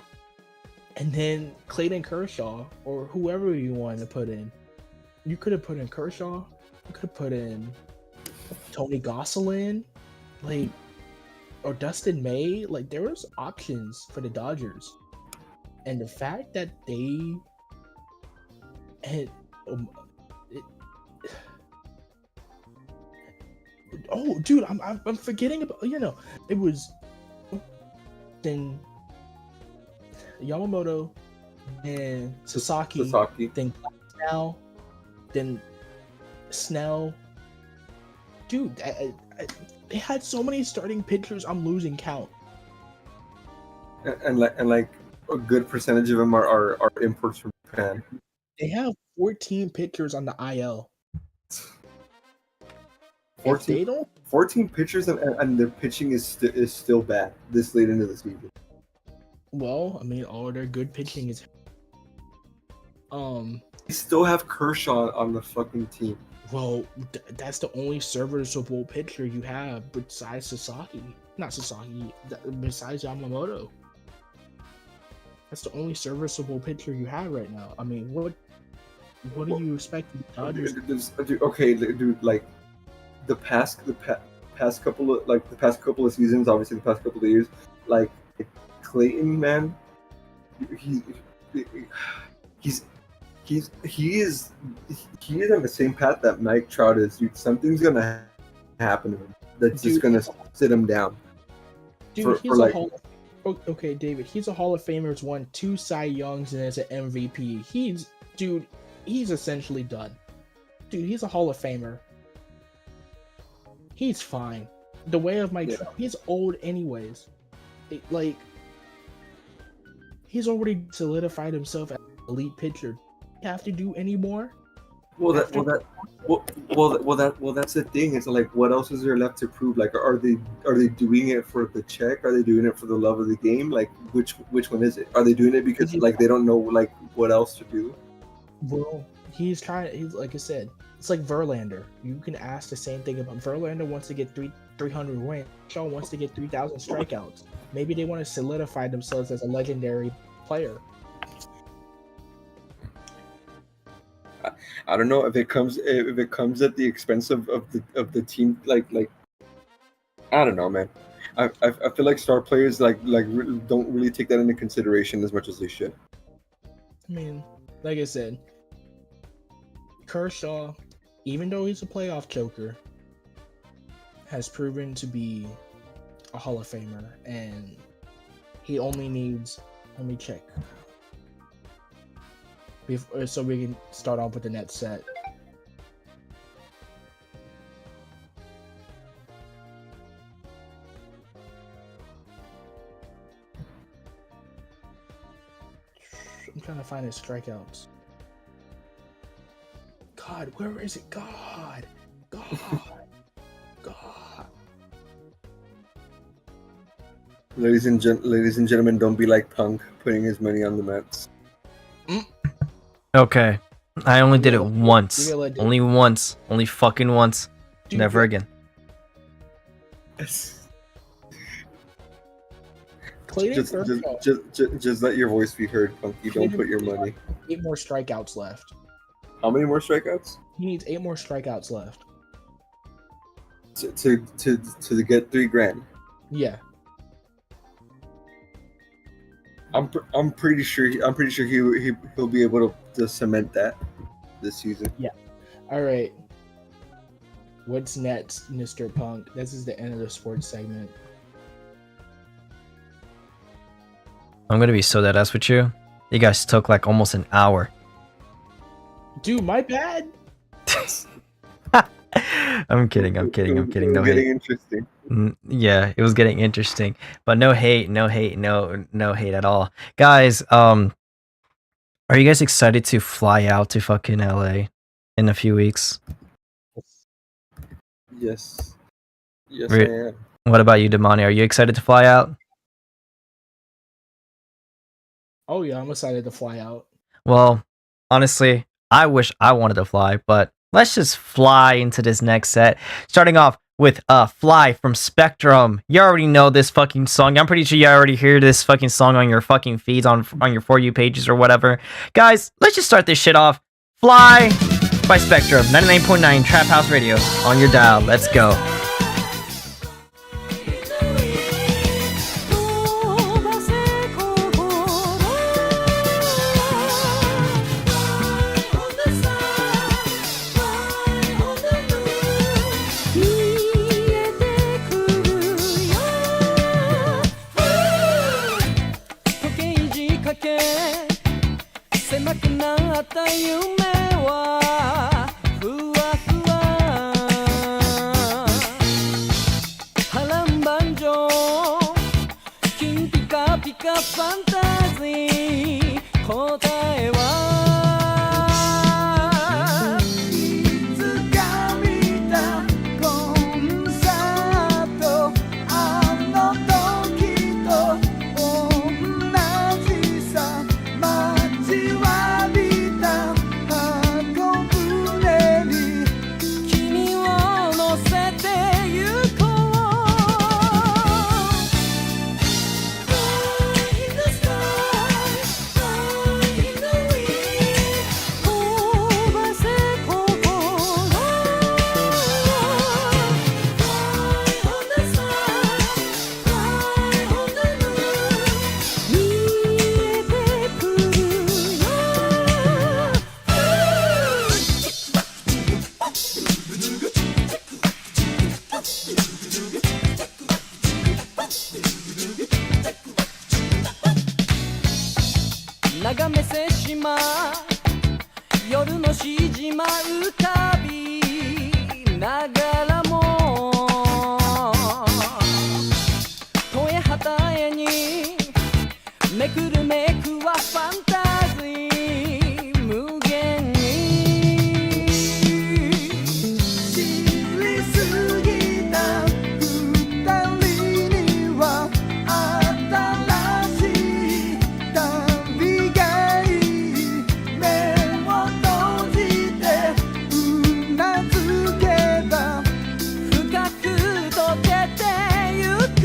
and then Clayton Kershaw, or whoever you wanted to put in. You could have put in Kershaw, you could have put in Tony Gosselin, or Dustin May. There was options for the Dodgers. And the fact that they oh, dude, I'm forgetting about, it was then Yamamoto and Sasaki. Then Snell, then Snell. Dude, they had so many starting pitchers, I'm losing count. And a good percentage of them are imports from Japan. They have 14 pitchers on the IL. 14 pitchers and their pitching is still bad this late into the season. Well, all of their good pitching is. They still have Kershaw on the fucking team. Well, that's the only serviceable pitcher you have besides Sasaki. Not Sasaki, besides Yamamoto. That's the only serviceable pitcher you have right now. I mean, what do you expect the Dodgers? Okay, dude, like the past couple of seasons, obviously the past couple of years, like Clayton, man, he is on the same path that Mike Trout is. Dude, something's gonna happen to him that's just gonna sit him down. Dude, he's a Hall of Okay, David, he's a Hall of Famer. He's won 2 Cy Youngs and is an MVP. He's essentially done. Dude, he's a Hall of Famer. He's fine. The way of Mike Trout, he's old anyways. He's already solidified himself as an elite pitcher. Have to do any more? That's the thing. It's like, what else is there left to prove? Like, are they doing it for the check? Are they doing it for the love of the game? Like, which one is it? Are they doing it because like they don't know like what else to do? Bro, he's like I said, it's like Verlander. You can ask the same thing about Verlander. Wants to get 300 wins. Shaw wants to get 3,000 strikeouts. Maybe they want to solidify themselves as a legendary player. I don't know if it comes at the expense of the team. Like I don't know, man. I feel like star players don't really take that into consideration as much as they should. I mean, like I said, Kershaw, even though he's a playoff choker, has proven to be a Hall of Famer, and he only needs. Let me check. So we can start off with the net set. I'm trying to find his strikeouts. God, where is it? God. Ladies and gentlemen, don't be like Punk putting his money on the Mets. Okay. I only did it once. Only once. Only fucking once. Dude, Never again. Just let your voice be heard, Punk. You don't put your money. 8 more strikeouts left. How many more strikeouts? He needs 8 more strikeouts left. To get $3,000. Yeah. I'm pretty sure he'll be able to cement that this season. Yeah. All right. What's next, Mr. Punk? This is the end of the sports segment. I'm gonna be so dead ass with you. You guys took like almost an hour. Dude, my bad. I'm kidding. No hate. Interesting. Yeah, it was getting interesting, but no hate at all, guys. Are you guys excited to fly out to fucking LA in a few weeks? Yes, I am. What about you, Damani? Are you excited to fly out? Oh yeah, I'm excited to fly out. Well, honestly, I wish I wanted to fly, but let's just fly into this next set. Starting off with Fly from Spectrum. You already know this fucking song. I'm pretty sure you already hear this fucking song on your fucking feeds, on your For You pages or whatever. Guys, let's just start this shit off. Fly by Spectrum, 99.9 Trap House Radio on your dial. Let's go. 夜のしじま浮かびながらも戸へ旗へにめくるめくはファンタジー無限に知りすぎた二人には新しい旅がいい目を閉じてうなずけば深く溶けてゆく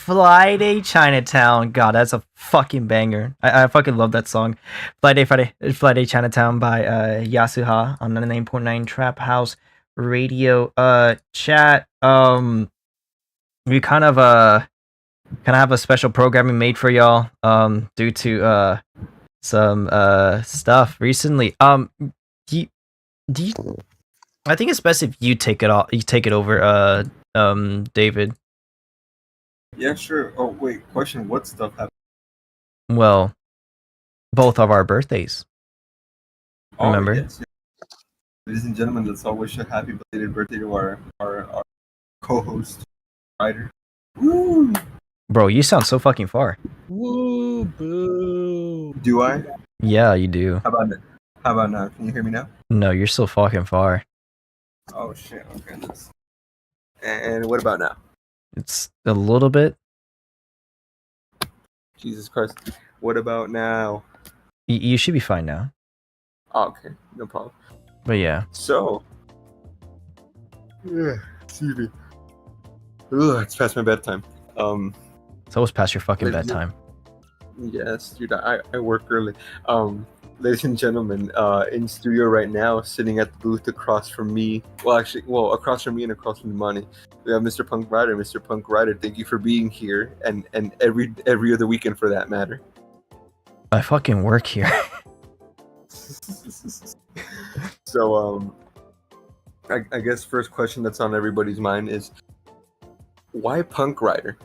Friday Chinatown. God, that's a fucking banger. I fucking love that song. Friday Chinatown by Yasuha on 99.9 Trap House Radio. Chat. We kind of have a special programming made for y'all. Due to some stuff recently. Do you, I think it's best if you take it off. You take it over. David. Yeah, sure. Oh wait, question. What stuff happened? Well, both of our birthdays. Remember? Yes. Ladies and gentlemen, let's all wish a happy belated birthday to our co-host, Ryder. Woo! Bro, you sound so fucking far. Woo boo. Do I? Yeah, you do. How about now? Can you hear me now? No, you're so fucking far. Oh shit. Okay. And what about now? It's a little bit. Jesus Christ. What about now? You should be fine now. Oh, okay. No problem. But yeah. So. Yeah. Excuse me. Ugh, it's past my bedtime. It's almost past your fucking Ladies- bedtime. Yes, dude. I work early. Ladies and gentlemen, in studio right now, sitting at the booth across from me. Across from me and across from Damani, we have Mr. PunkRider. Mr. PunkRider, thank you for being here, and every other weekend for that matter. I fucking work here. So, I guess first question that's on everybody's mind is, why PunkRider?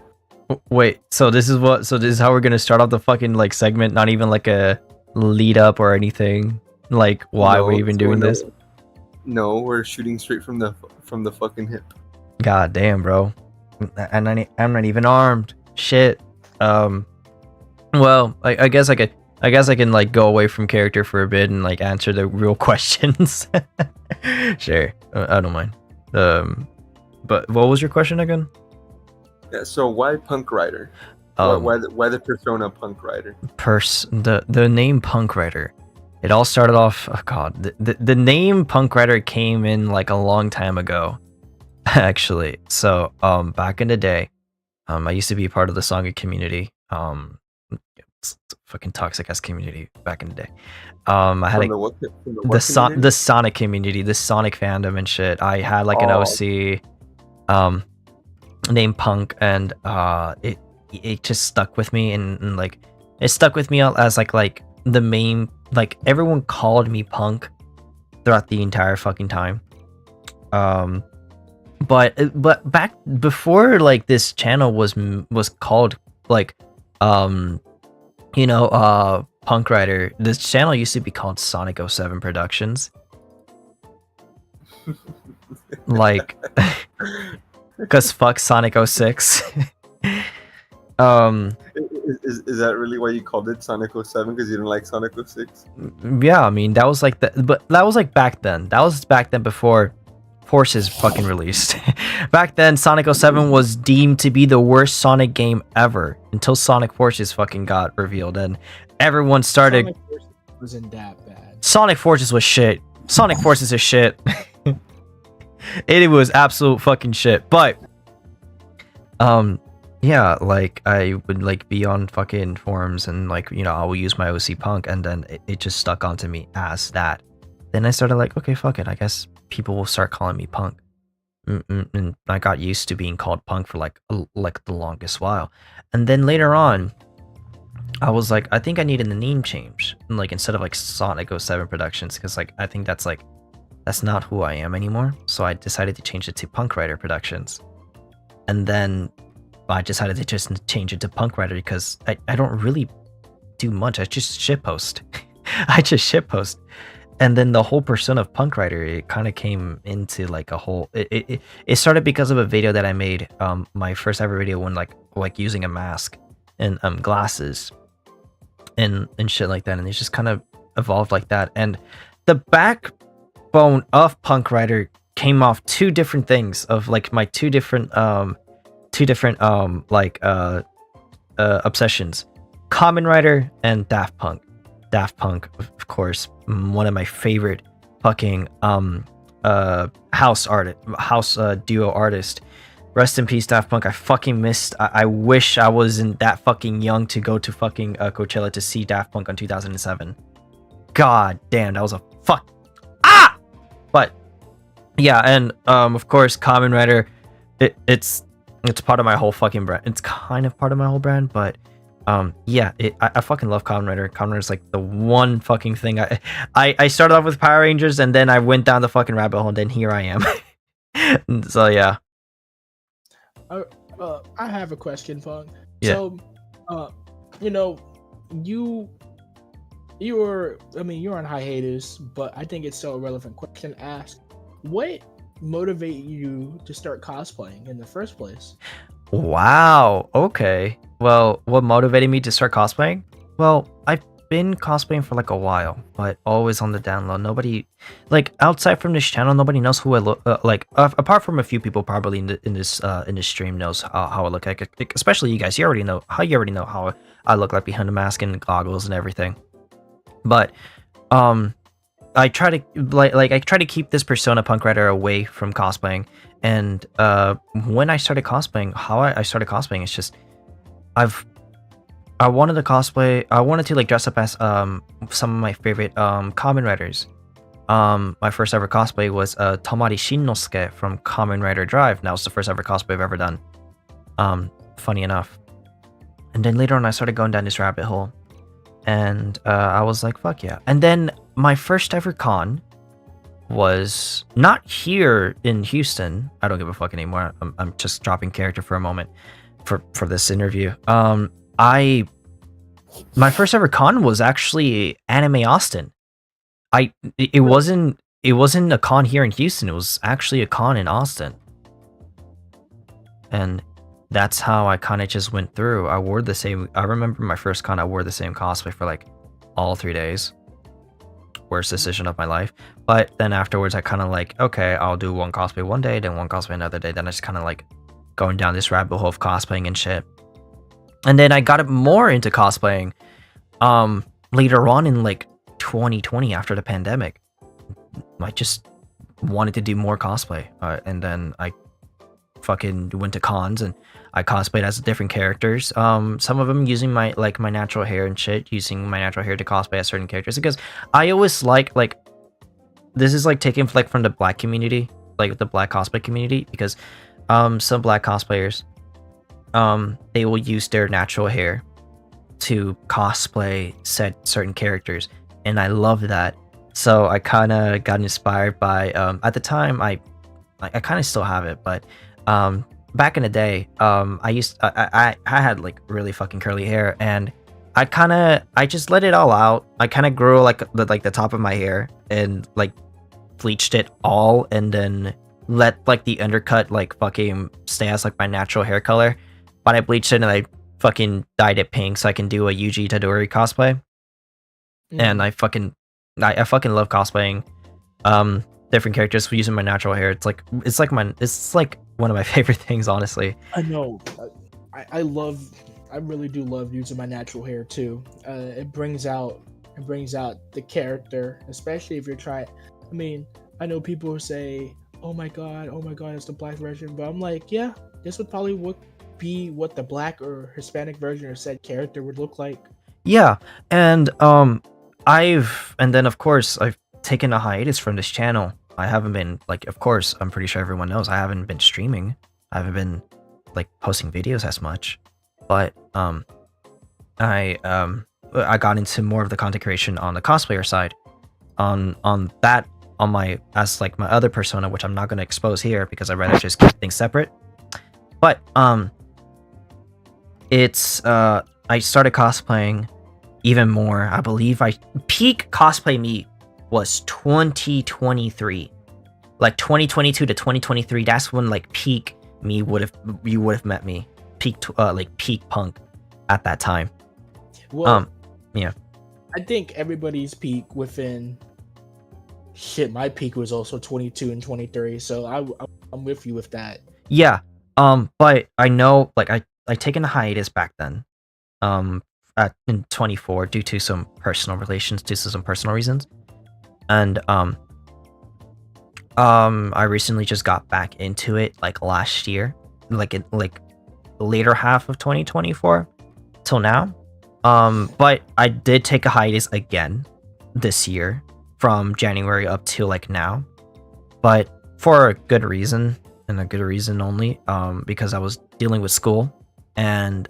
Wait, so this is how we're gonna start off the fucking like segment, not even like a lead up or anything? Like why No, we're even doing this? No, we're shooting straight from the fucking hip. God damn, bro. I'm not even armed. Shit. Well, I guess I can like go away from character for a bit and like answer the real questions. Sure, I don't mind. But what was your question again? Yeah. So why PunkRider? Why the persona PunkRider? The name PunkRider. It all started off. Oh god, the name PunkRider came in like a long time ago, actually. So back in the day, I used to be part of the Sonic community. It's a fucking toxic ass community back in the day. I had the Sonic community, the Sonic fandom and shit. I had like an OC named Punk, and it just stuck with me, and like it stuck with me as like the main, like everyone called me Punk throughout the entire fucking time. But back before like this channel was called like PunkRider, this channel used to be called Sonic 07 Productions. Like because fuck Sonic 06. Is that really why you called it Sonic 07? Because you didn't like Sonic 06? Yeah, I mean that was like but that was like back then. That was back then before Forces fucking released. Back then, Sonic 07 was deemed to be the worst Sonic game ever until Sonic Forces fucking got revealed, and everyone started. Sonic Forces wasn't that bad. Sonic Forces was shit. Sonic Forces is shit. It was absolute fucking shit. But yeah, like I would like be on fucking forums and like I will use my OC Punk, and then it just stuck onto me as that. Then I started like, okay, fuck it, I guess people will start calling me Punk. And I got used to being called Punk for like the longest while. And then later on, I was like, I think I needed a name change, like instead of like Sonic 07 Productions, because like I think that's not who I am anymore. So I decided to change it to PunkRider Productions. And then I decided to just change it to PunkRider because I don't really do much. I just shitpost. I just shitpost. And then the whole persona of PunkRider, it kind of came into like a whole. It started because of a video that I made, my first ever video, when like using a mask and glasses and shit like that, and it just kind of evolved like that. And the backbone of PunkRider came off two different things, of like my two different obsessions: Kamen Rider and Daft Punk. Daft Punk, of course, one of my favorite fucking house duo artist. Rest in peace, Daft Punk. I fucking missed. I wish I wasn't that fucking young to go to fucking Coachella to see Daft Punk in 2007. God damn, that was a fuck. Ah! But yeah, and of course, PunkRider. It's part of my whole fucking brand. It's kind of part of my whole brand, but yeah, I fucking love PunkRider. PunkRider's like the one fucking thing. I started off with Power Rangers, and then I went down the fucking rabbit hole, and then here I am. So yeah. I have a question, Punk. Yeah. So, you know, you're on hiatus, but I think it's still a relevant question to ask. What motivated you to start cosplaying in the first place? Wow. Okay. Well, what motivated me to start cosplaying? Well, I've been cosplaying for like a while, but always on the down low. Nobody, like outside from this channel, nobody knows who I look like. Apart from a few people probably in this stream knows how I look like. Especially you guys. You already know how I look like behind the mask and goggles and everything. But I try to keep this persona PunkRider away from cosplaying. And when I started cosplaying, how I started cosplaying is just I wanted to cosplay. I wanted to like dress up as some of my favorite Kamen Riders. My first ever cosplay was Damani Shinnosuke from Kamen Rider Drive. And that was the first ever cosplay I've ever done. Funny enough. And then later on, I started going down this rabbit hole, and I was like, "Fuck yeah!" And then my first ever con was not here in Houston. I don't give a fuck anymore. I'm just dropping character for a moment for this interview. My first ever con was actually Anime Austin. It wasn't a con here in Houston. It was actually a con in Austin, and that's how I kind of just went through. I wore the same. I remember my first con. I wore the same cosplay for like all 3 days. Worst decision of my life. But then afterwards, I kind of like, okay, I'll do one cosplay one day, then one cosplay another day. Then I just kind of like going down this rabbit hole of cosplaying and shit. And then I got more into cosplaying later on in like 2020 after the pandemic. I just wanted to do more cosplay. And then I fucking went to cons and I cosplayed as different characters. Some of them using my natural hair and shit, using my natural hair to cosplay as certain characters, because I always like this is like taken like from the black community, like the black cosplay community, because some black cosplayers they will use their natural hair to cosplay certain characters, and I love that. So I kind of got inspired by at the time I kind of still have it, but back in the day, I had like really fucking curly hair, and I just let it all out. I kind of grew like the top of my hair and like bleached it all, and then let like the undercut like fucking stay as like my natural hair color. But I bleached it and I fucking dyed it pink so I can do a Yuji Tadori cosplay. And I fucking love cosplaying different characters using my natural hair. It's like one of my favorite things, honestly. I know. I really do love using my natural hair too. It brings out the character, especially if you're trying. I mean, I know people say, "Oh my god, it's the black version," but I'm like, yeah, this would probably be what the black or Hispanic version of said character would look like. Yeah, and then of course I've taken a hiatus from this channel. I haven't been like, of course, I'm pretty sure everyone knows I haven't been streaming. I haven't been like posting videos as much, but I got into more of the content creation on the cosplayer side, on my other persona, which I'm not going to expose here because I'd rather just keep things separate. But it's I started cosplaying even more. I believe peak cosplay me was 2023, like 2022 to 2023. That's when like peak me you would have met me, peak punk at that time. Well, yeah, I think everybody's peak within shit. My peak was also 22 and 23, so I'm with you with that. Yeah, but I know like I taken a hiatus back then, in 24 due to some personal reasons. And I recently just got back into it like last year. like later half of 2024 till now. But I did take a hiatus again this year from January up to like now, but for a good reason and a good reason only. Because I was dealing with school, and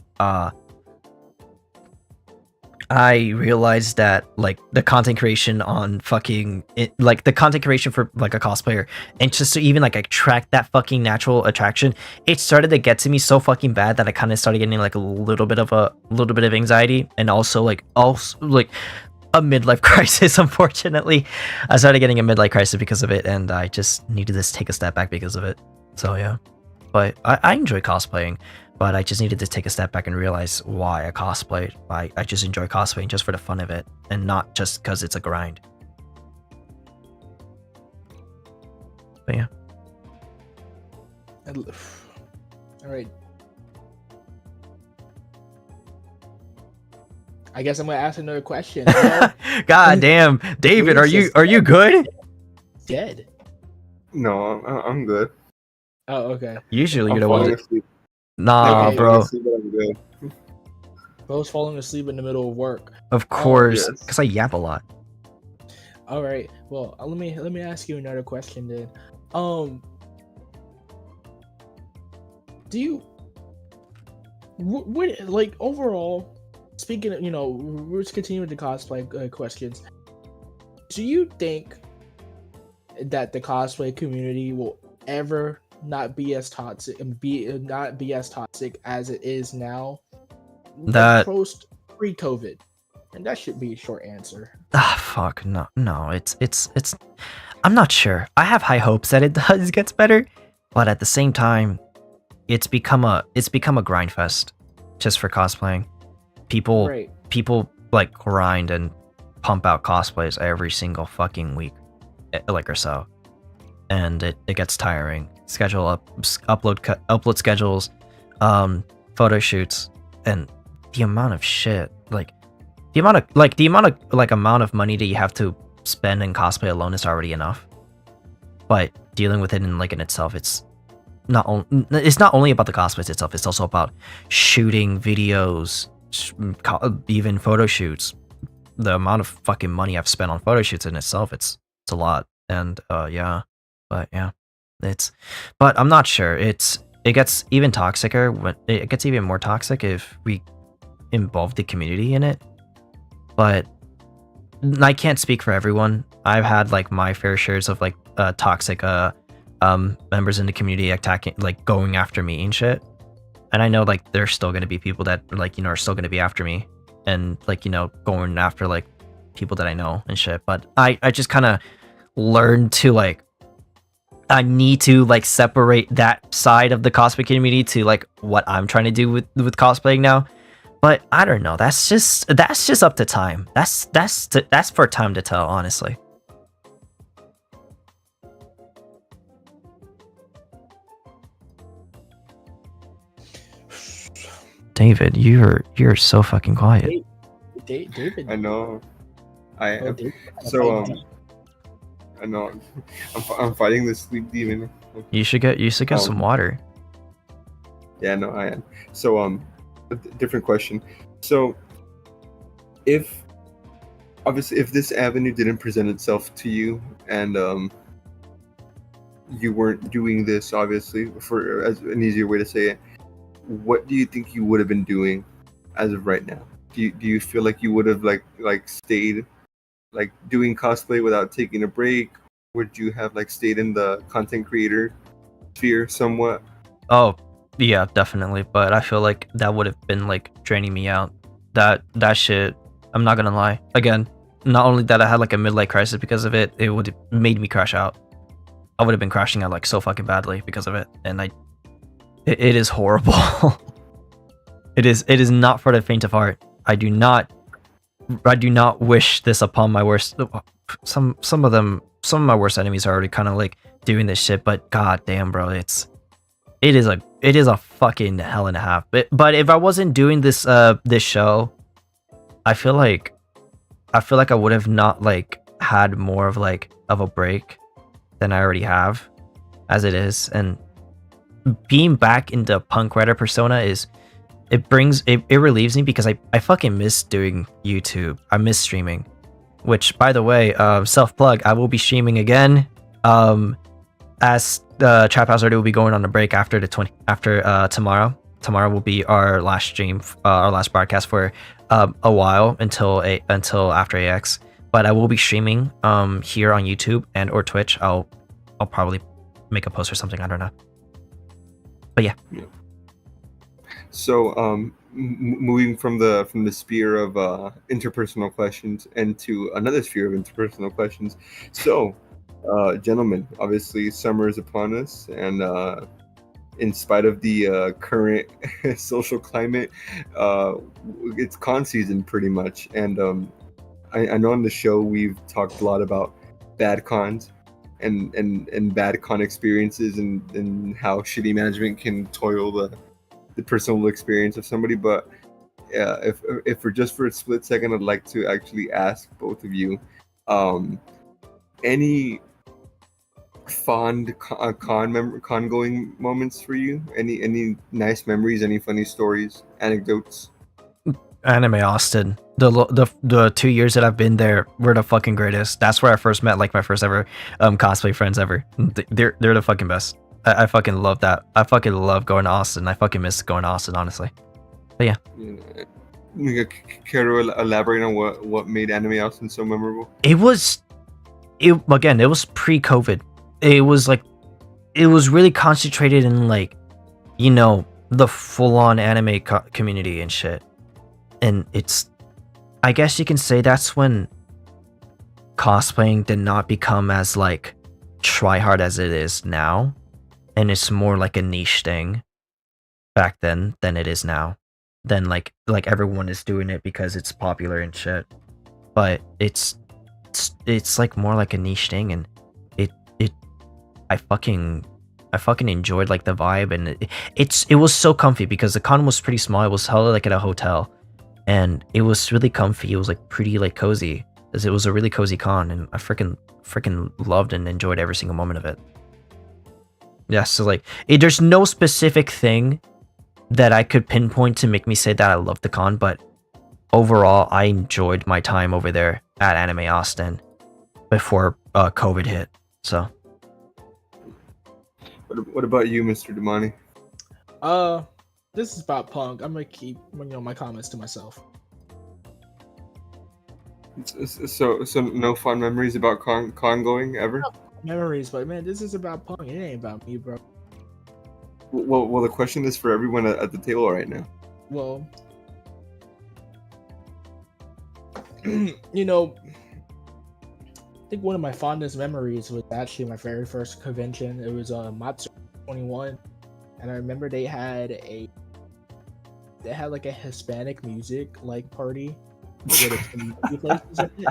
I realized that like the content creation on fucking like the content creation for like a cosplayer, and just to even like attract that fucking natural attraction, it started to get to me so fucking bad that I kind of started getting like a little bit of anxiety, and also like a midlife crisis. Unfortunately, I started getting a midlife crisis because of it, and I just needed to take a step back because of it. So yeah, but I enjoy cosplaying. But I just needed to take a step back and realize why I cosplay. I just enjoy cosplaying just for the fun of it, and not just because it's a grind. But yeah. All right. I guess I'm gonna ask another question. God damn, David, are you good? Dead. No, I'm good. Oh, okay. Usually I'm you're the one falling that... asleep. Nah, Okay. bro. I'm good. Bo's falling asleep in the middle of work. Of course, yes. because I yap a lot. All right. Well, let me ask you another question then. Do you what like overall? Speaking of, we're just continuing with the cosplay questions. Do you think that the cosplay community will ever not be as toxic as it is now? That post pre-COVID, and that should be a short answer. Fuck, no, it's I'm not sure. I have high hopes that it gets better, but at the same time, it's become a grind fest just for cosplaying. People like grind and pump out cosplays every single fucking week, like or so, and it gets tiring. Upload schedules, photo shoots, and the amount of shit, the amount of money that you have to spend in cosplay alone is already enough. But dealing with it in itself, it's not only about the cosplays itself. It's also about shooting videos, even photo shoots. The amount of fucking money I've spent on photo shoots in itself, it's a lot. And but I'm not sure. It gets even toxicer when it gets even more toxic if we involve the community in it. But I can't speak for everyone. I've had like my fair shares of like toxic members in the community attacking, like going after me and shit. And I know like there's still gonna be people that are still gonna be after me, and going after like people that I know and shit. But I just kind of learned to I need to separate that side of the cosplay community to what I'm trying to do with cosplaying now. But I don't know. That's just up to time. That's for time to tell, honestly. David, you're so fucking quiet. David. I know. I am. David, So I know. I'm fighting the sleep demon. You should get some water. Yeah, no, I am. So a different question. So if this avenue didn't present itself to you, and you weren't doing this, obviously, for as an easier way to say it, what do you think you would have been doing as of right now? Do you feel like you would have stayed doing cosplay without taking a break? Would you have stayed in the content creator sphere somewhat? Oh, yeah, definitely. But I feel like that would have been draining me out. That shit, I'm not gonna lie. Again, not only that I had a midlife crisis because of it, it would have made me crash out. I would have been crashing out so fucking badly because of it, and it is horrible. It is not for the faint of heart. I do not wish this upon my worst. Some of my worst enemies are already kind of doing this shit, but god damn, bro, it is a fucking hell and a half. But if I wasn't doing this show, I feel like I would have not had more of a break than I already have as it is. And being back in the PunkRider persona is it relieves me because I fucking miss doing YouTube. I miss streaming. Which, by the way, self plug, I will be streaming again. As the Trap House Radio will be going on a break after tomorrow. Tomorrow will be our last stream, our last broadcast for a while until after AX. But I will be streaming here on YouTube and or Twitch. I'll probably make a post or something. I don't know. But yeah. So moving from the sphere of interpersonal questions and to another sphere of interpersonal questions. So, gentlemen, obviously summer is upon us, and in spite of the current social climate, it's con season pretty much. And I know on the show we've talked a lot about bad cons and bad con experiences and how shitty management can toil the personal experience of somebody. But if for just for a split second, I'd like to actually ask both of you, any fond con going moments for you? Any nice memories? Any funny stories, anecdotes? Anime Austin. The 2 years that I've been there were the fucking greatest. That's where I first met like my first ever cosplay friends ever. They're the fucking best. I fucking love that. I fucking love going to Austin. I fucking miss going to Austin, honestly. But yeah. Care to elaborate on what made Anime Austin so memorable? It was pre-COVID. It was really concentrated in like, you know, the full-on anime community and shit. And I guess you can say that's when cosplaying did not become as like try hard as it is now. And it's more like a niche thing back then than it is now. Then like everyone is doing it because it's popular and shit. But it's like more like a niche thing, and I fucking enjoyed like the vibe, and it was so comfy because the con was pretty small. It was held like at a hotel, and it was really comfy. It was like pretty like cozy, as it was a really cozy con, and I freaking loved and enjoyed every single moment of it. Yeah, so like there's no specific thing that I could pinpoint to make me say that I loved the con, but overall I enjoyed my time over there at Anime Austin before COVID hit. So what about you, Mr. Damani? This is about punk. I'm gonna keep my comments to myself. So no fun memories about con going ever? Memories, but man, this is about punk. It ain't about me, bro. Well, the question is for everyone at the table right now. Well, you know, I think one of my fondest memories was actually my very first convention. It was Matsu 21, and I remember they had like a Hispanic music like party with a community places in it.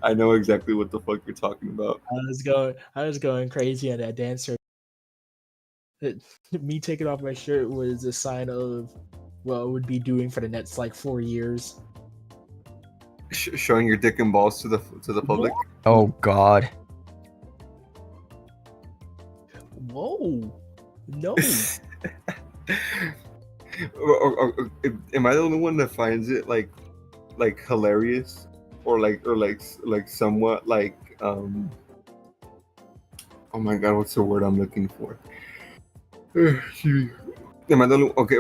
I know exactly what the fuck you're talking about. I was going crazy on that dancer. Me taking off my shirt was a sign of what I would be doing for the next like 4 years. Showing your dick and balls to the public. oh god. Whoa, no. Am I the only one that finds it like hilarious or like somewhat like oh my god, what's the word I'm looking for? Am I the only okay?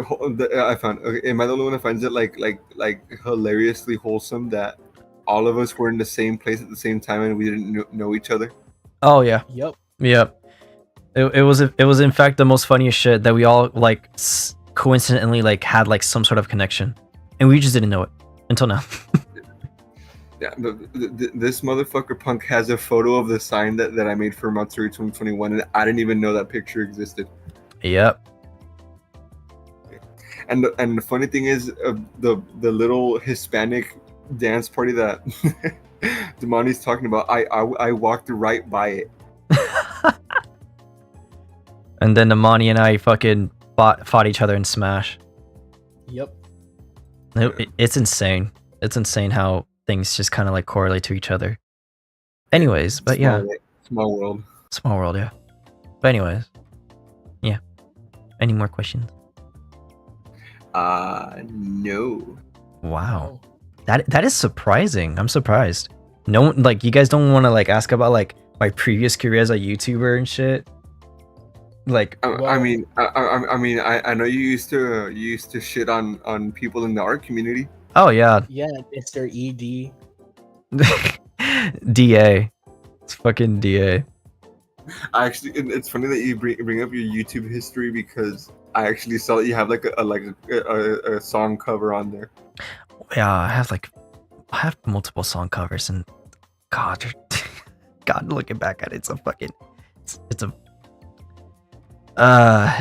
I found. Okay, am I the only one that finds it like hilariously wholesome that all of us were in the same place at the same time and we didn't know each other? Oh yeah. Yep. It was in fact the most funniest shit that we all like coincidentally like had like some sort of connection, and we just didn't know it until now. Yeah, this motherfucker Punk has a photo of the sign that I made for Matsuri 2021, and I didn't even know that picture existed. Yep. And the funny thing is, the little Hispanic dance party that Damani's talking about, I walked right by it. And then Damani and I fucking fought each other in Smash. Yep. It's insane. It's insane how things just kind of like correlate to each other. Anyways, but yeah. Small world. Small world, yeah. But anyways, yeah. Any more questions? No. Wow, that is surprising. I'm surprised. No one, like, you guys don't want to like ask about like my previous career as a YouTuber and shit. Like, I mean, I know you used to shit on people in the art community. oh yeah, Yeah, Mr. ED. DA. It's fucking DA. It's funny that you bring up your YouTube history because I actually saw that you have like a song cover on there. Yeah, I have multiple song covers, and God, God, looking back at it, it's a fucking, it's a,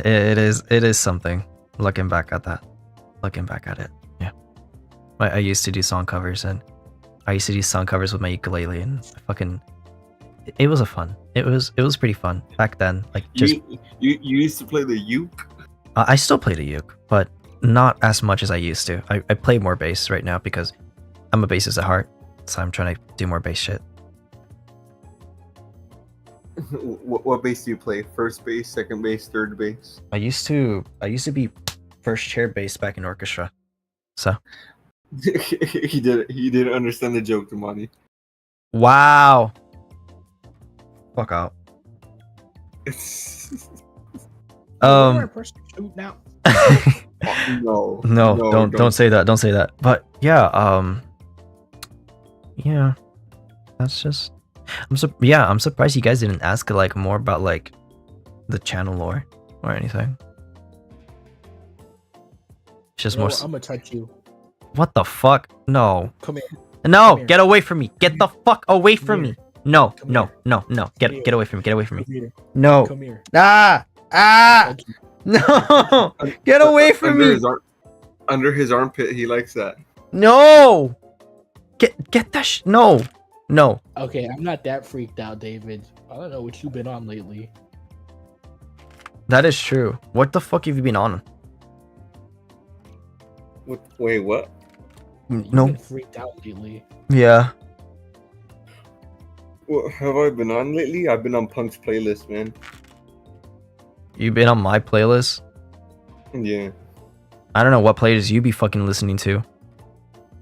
it is something. Looking back at it, yeah. I used to do song covers, and I used to do song covers with my ukulele, and it was fun. It was pretty fun back then. Like, just you used to play the uke. I still play the uke, but not as much as I used to. I play more bass right now because I'm a bassist at heart, so I'm trying to do more bass shit. What bass do you play? First bass, second bass, third bass? I used to be first chair bass back in orchestra. So he didn't understand the joke, Damani. wow. Fuck out. Now. No, don't say that. Don't say that. But yeah, yeah, that's just. I'm surprised you guys didn't ask like more about like the channel lore or anything. It's just more. I'm gonna touch you. What the fuck? No. Come here. No, Come here. get away from me. Get the fuck away from here. me. No, Come no, here. no, no. Get away from me. Get away from me. Come here. No. Come here. Ah! Touch you. No! Get away from me! Under his armpit, he likes that. No! Get that no! No. Okay, I'm not that freaked out, David. I don't know what you've been on lately. That is true. What the fuck have you been on? Wait, what? You've No. been freaked out lately. Yeah. What have I been on lately? I've been on Punk's playlist, man. You've been on my playlist? Yeah. I don't know what playlist you be fucking listening to.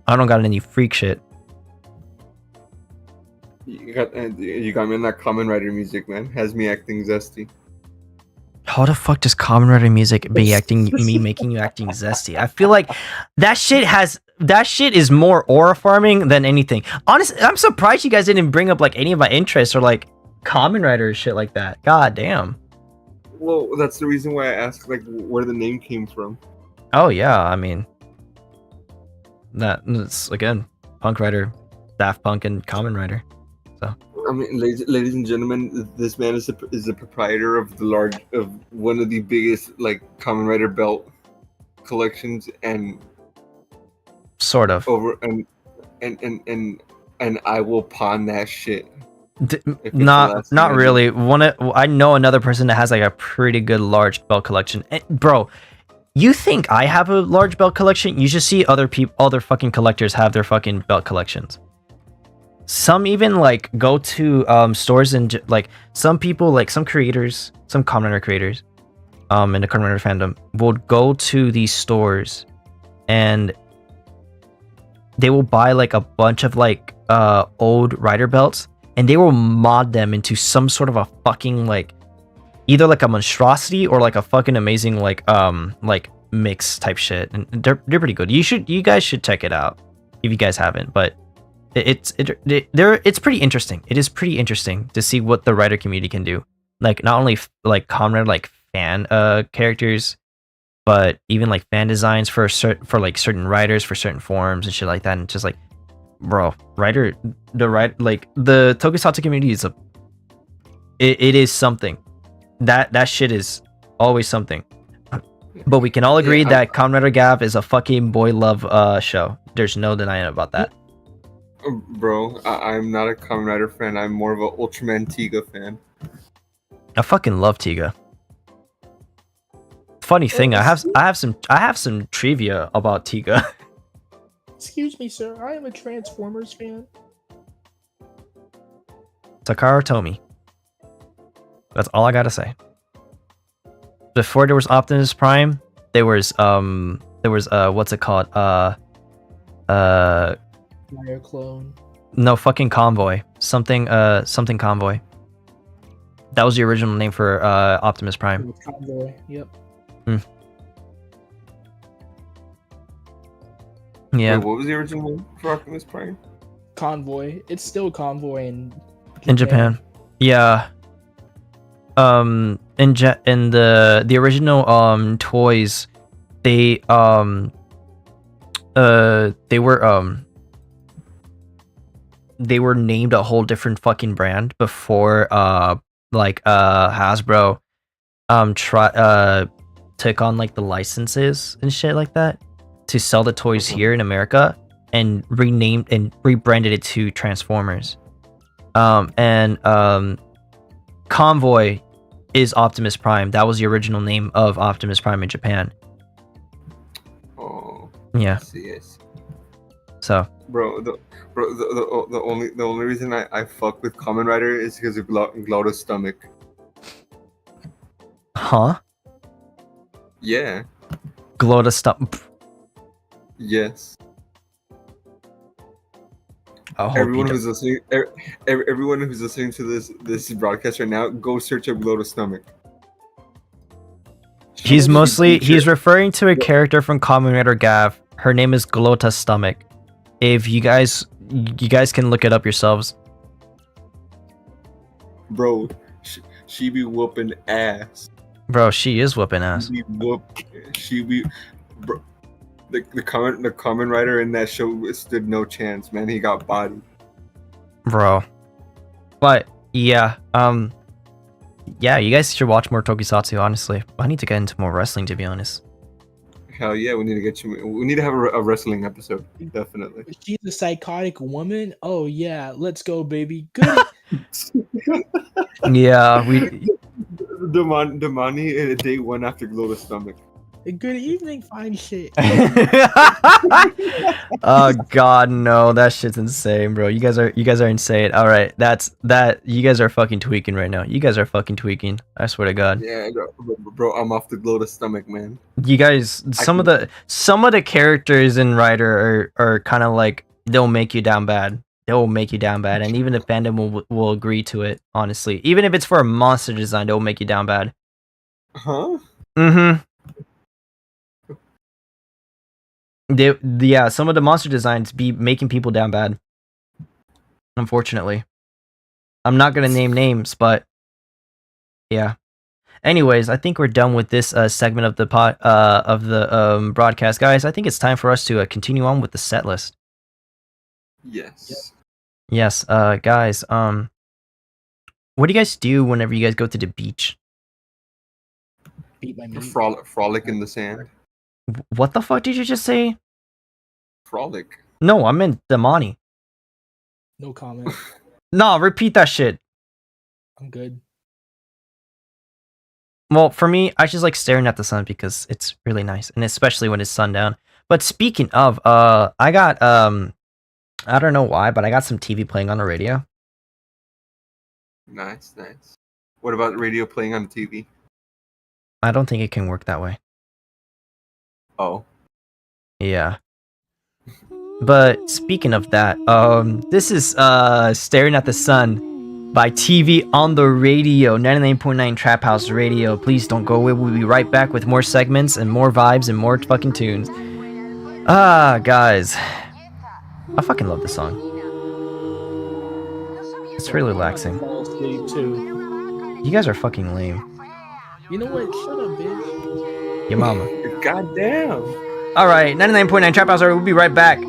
I don't got any freak shit. You got me in that Common Rider music, man. Has me acting zesty. How the fuck does Kamen Rider music be making you acting zesty? I feel like that shit is more aura farming than anything. Honestly, I'm surprised you guys didn't bring up like any of my interests or like Kamen Rider or shit like that. God damn. Well, that's the reason why I asked like where the name came from. Oh yeah, I mean that's again PunkRider, Daft Punk, and Kamen Rider. So I mean, ladies and gentlemen, this man is the proprietor of one of the biggest like Kamen Rider belt collections, and sort of. And I will pawn that shit. Not really. I know another person that has like a pretty good large belt collection. And, bro, you think I have a large belt collection? You should see other fucking collectors have their fucking belt collections. Some even like go to stores and like some people, like some creators, some Kamen Rider creators in the Kamen Rider fandom would go to these stores and they will buy like a bunch of like old rider belts, and they will mod them into some sort of a fucking like either like a monstrosity or like a fucking amazing like mix type shit, and they're pretty good. You guys should check it out if you guys haven't. But it's pretty interesting. It is pretty interesting to see what the writer community can do. Like not only like Kamen Rider like fan characters, but even like fan designs for like certain writers for certain forms and shit like that. And just like, bro, like the Tokusatsu community is it is something. That shit is always something. But we can all agree that Kamen Rider Gav is a fucking boy love show. There's no denying about that. Bro, I'm not a Kamen Rider fan. I'm more of a Ultraman Tiga fan. I fucking love Tiga. Funny thing, I have some trivia about Tiga. Excuse me, sir. I am a Transformers fan. Takara Tomy. That's all I gotta say. before there was Optimus Prime, there was what's it called? Fire Clone. No, fucking Convoy. Something Convoy. That was the original name for Optimus Prime. Convoy. Yep. Yeah. Wait, what was the original name for Optimus Prime? Convoy. It's still Convoy in Japan. Yeah. In the original toys, they were named a whole different fucking brand before Hasbro took on like the licenses and shit like that to sell the toys here in America, and renamed and rebranded it to Transformers. Convoy is Optimus Prime. That was the original name of Optimus Prime in Japan. Oh. Yeah. Yes. So. The only reason I fuck with Kamen Rider is because of Glotto's stomach. Huh? Yeah. Glotta stop. Yes. Everyone who's listening, everyone who's listening to this broadcast right now, go search up Glotto's stomach. He's referring to a character from Kamen Rider Gav. Her name is Glotta Stomach. If you guys can look it up yourselves. Bro, she be whooping ass. Bro, she is whooping ass. She be bro. The Kamen Rider in that show stood no chance, man. He got bodied. Bro. But yeah, yeah, you guys should watch more Tokusatsu, honestly. I need to get into more wrestling, to be honest. Hell yeah, we need to have a wrestling episode, definitely. She's a psychotic woman. Oh yeah, let's go, baby. Good. Yeah, Damani in day one after Glotto's stomach. Good evening, fine shit. Oh god, no, that shit's insane, bro. You guys are insane. All right, you guys are fucking tweaking right now. You guys are fucking tweaking. I swear to God. Yeah, bro, I'm off the Glotto's stomach, man. You guys, some of the characters in Rider are kind of like, they'll make you down bad. They'll make you down bad, and even the fandom will agree to it. Honestly, even if it's for a monster design, they'll make you down bad. Huh? Mm-hmm. Yeah, some of the monster designs be making people down bad. Unfortunately, I'm not gonna name names, but yeah. Anyways, I think we're done with this segment of the broadcast, guys. I think it's time for us to continue on with the set list. Yes. Yes, guys. What do you guys do whenever you guys go to the beach? Beat my meat. Frolic in the sand. What the fuck did you just say? Frolic. No, I meant Damani. No comment. No, repeat that shit. I'm good. Well, for me, I just like staring at the sun because it's really nice, and especially when it's sundown. But speaking of, I got I don't know why, but I got some TV playing on the radio. Nice. What about radio playing on the TV? I don't think it can work that way. Oh. Yeah. But speaking of that, this is Staring at the Sun by TV on the Radio, 99.9 Trap House Radio. Please don't go away. We'll be right back with more segments and more vibes and more fucking tunes. Guys. I fucking love this song. It's really relaxing. Fall asleep too. You guys are fucking lame. You know what? Shut up, bitch. Your mama. Goddamn. Alright, 99.9 Trap House Radio. We'll be right back.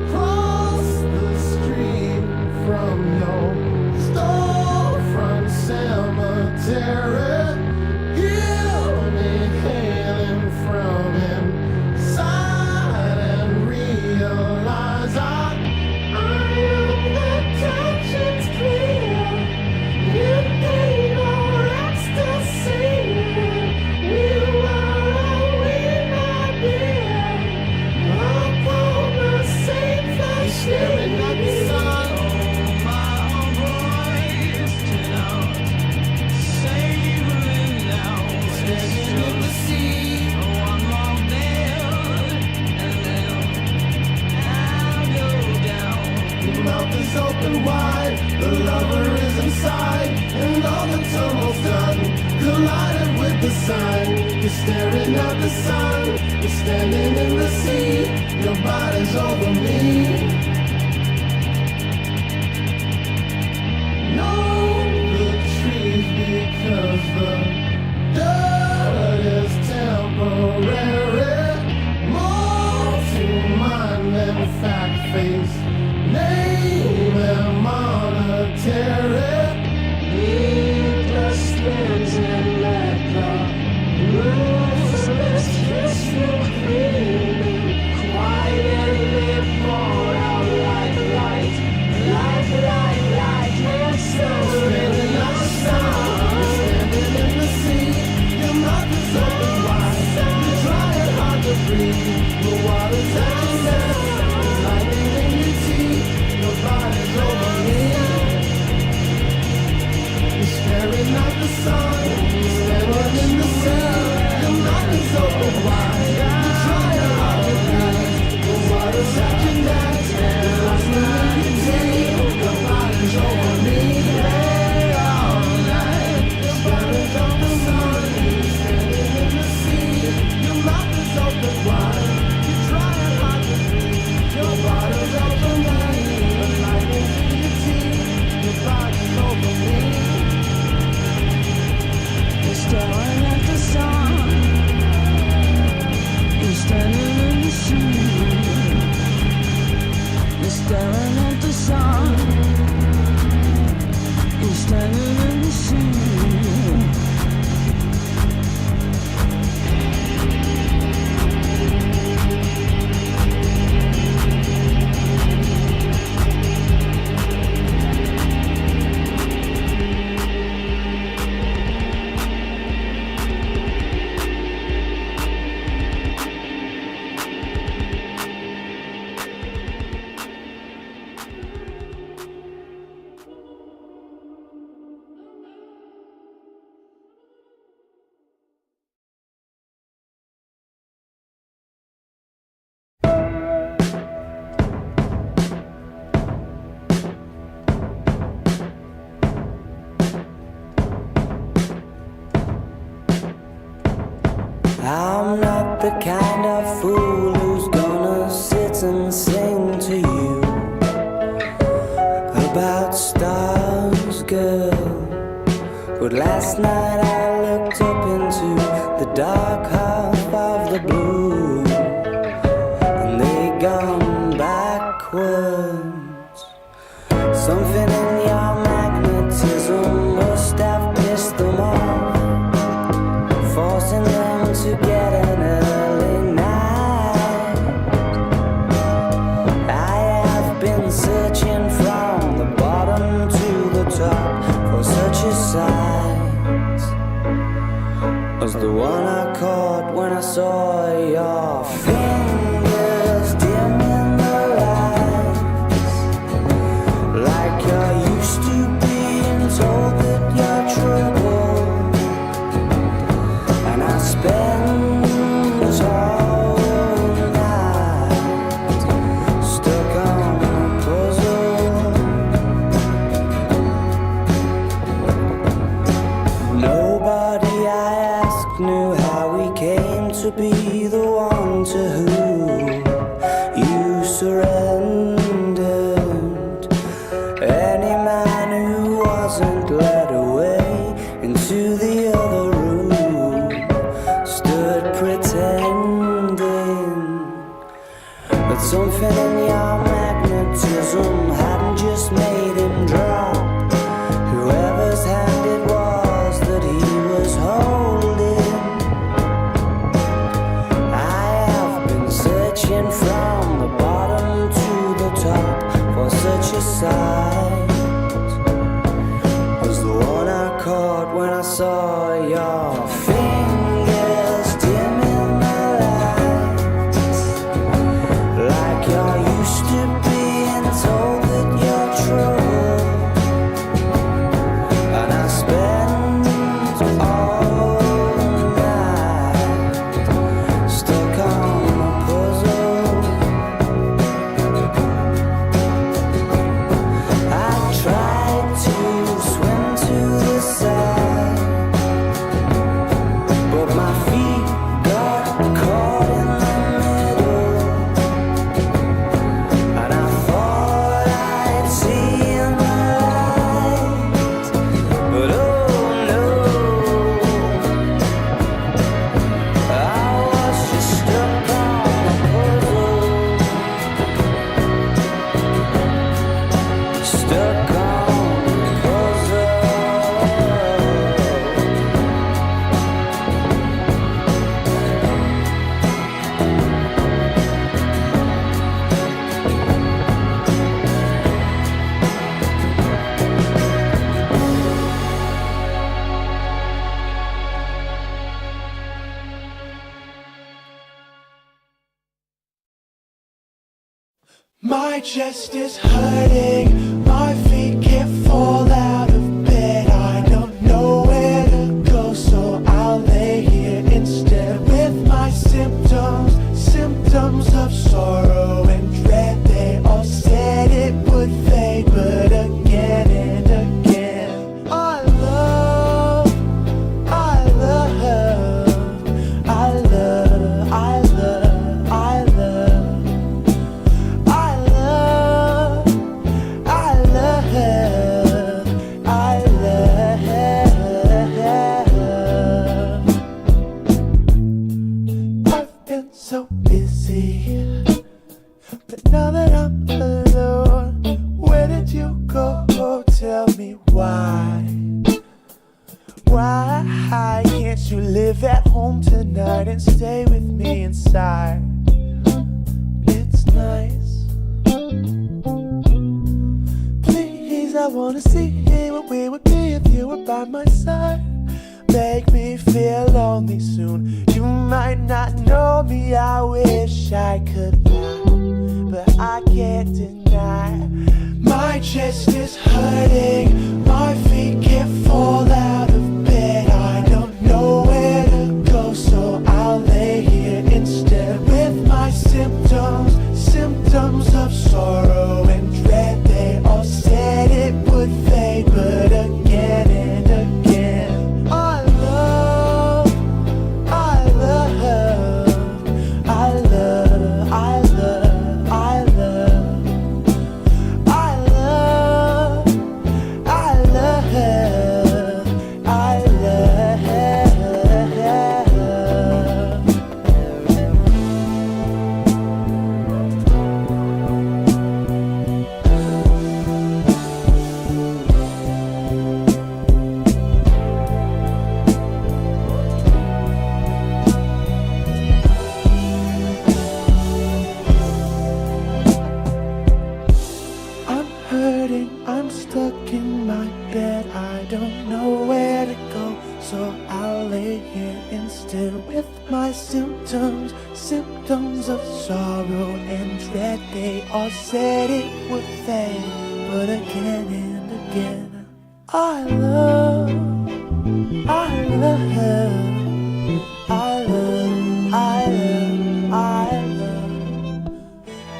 Cross the street from your storefront cemetery. Hear me hailing from an The lover is inside, and all the tumult's done. Collided with the sun. You're staring at the sun. You're standing in the sea. Your body's over me. No, the trees because the dirt is temporary. More to mind than fact face. Name and monetary. Needless spins and let the ruthless kiss you clean. Quietly pour out like light. Light, light, light, and so standing on the sun, standing in the sea. Your mouth is open wide. You're trying hard to breathe. The water's touching down. There's lightning in your teeth. Your body's over me. You're staring at the sun. You're standing in the sea. Your mouth is open wide. You're trying hard to breathe. The water's touching down. There's lightning in your teeth. Your body's over me. All night. Your body's on the sun. You're standing in the sea. Your mouth is open wide. You're trying hard to breathe. Your body's over me. The lightning in your teeth. Your body's over me. You're staring at the sun. You're standing in the sea. You're staring at the sun. You're standing in the sea. I'm not the kind of fool who's gonna sit and sing to you about stars, girl. But last night I looked up into the dark half of the blue, and they gone backwards. Something in your magnetism must have pissed them off, forcing them to get an early night. I have been searching from the bottom to the top for such a sight as the one I caught when I saw your fingers dim in the lights, like you're used to being told that you're troubled. And I spend all night stuck on a puzzle. Nobody I asked knew how we came to be the one to whom you surrendered. Any man who wasn't led away into the other room stood pretending that something in your magnetism hadn't just made him drop whoever's hand it was that he was holding. I have been searching from the bottom to the top for such a sight as the one I caught when I saw your fingers dim in the lights, like you're used to being told that you're troubled. And I spent all night stuck on a puzzle. I tried My chest is hurting, my feet can't fall out of bed. I don't know where to go, so I'll lay here instead with my symptoms, symptoms of sorrow and dread. They all said it would fade, but again and again, I love, I love, I love, I love, I love. I love, I love, I love. I've been so busy, but now that I'm alone, where did you go? Tell me why. Why can't you live at home tonight and stay with me inside? It's nice. Please, I wanna see what we would be if you were by my side. Make me feel lonely soon. You might not know me, I wish I could lie, but I can't deny. My chest is hurting, my feet can't fall out of bed. I don't know where to go, so I'll lay here instead with my symptoms, symptoms of sorrow and dread. They all said it would fade, but again and again, I love, I love, I love, I love, I love, I love, I love, I I'm hurting, I'm stuck in my bed. I don't know where to go, so I'll lay here instead with my symptoms, symptoms of sorrow and dread. They all said it would fade, but again and again, I love, I love, I love, I love, I love,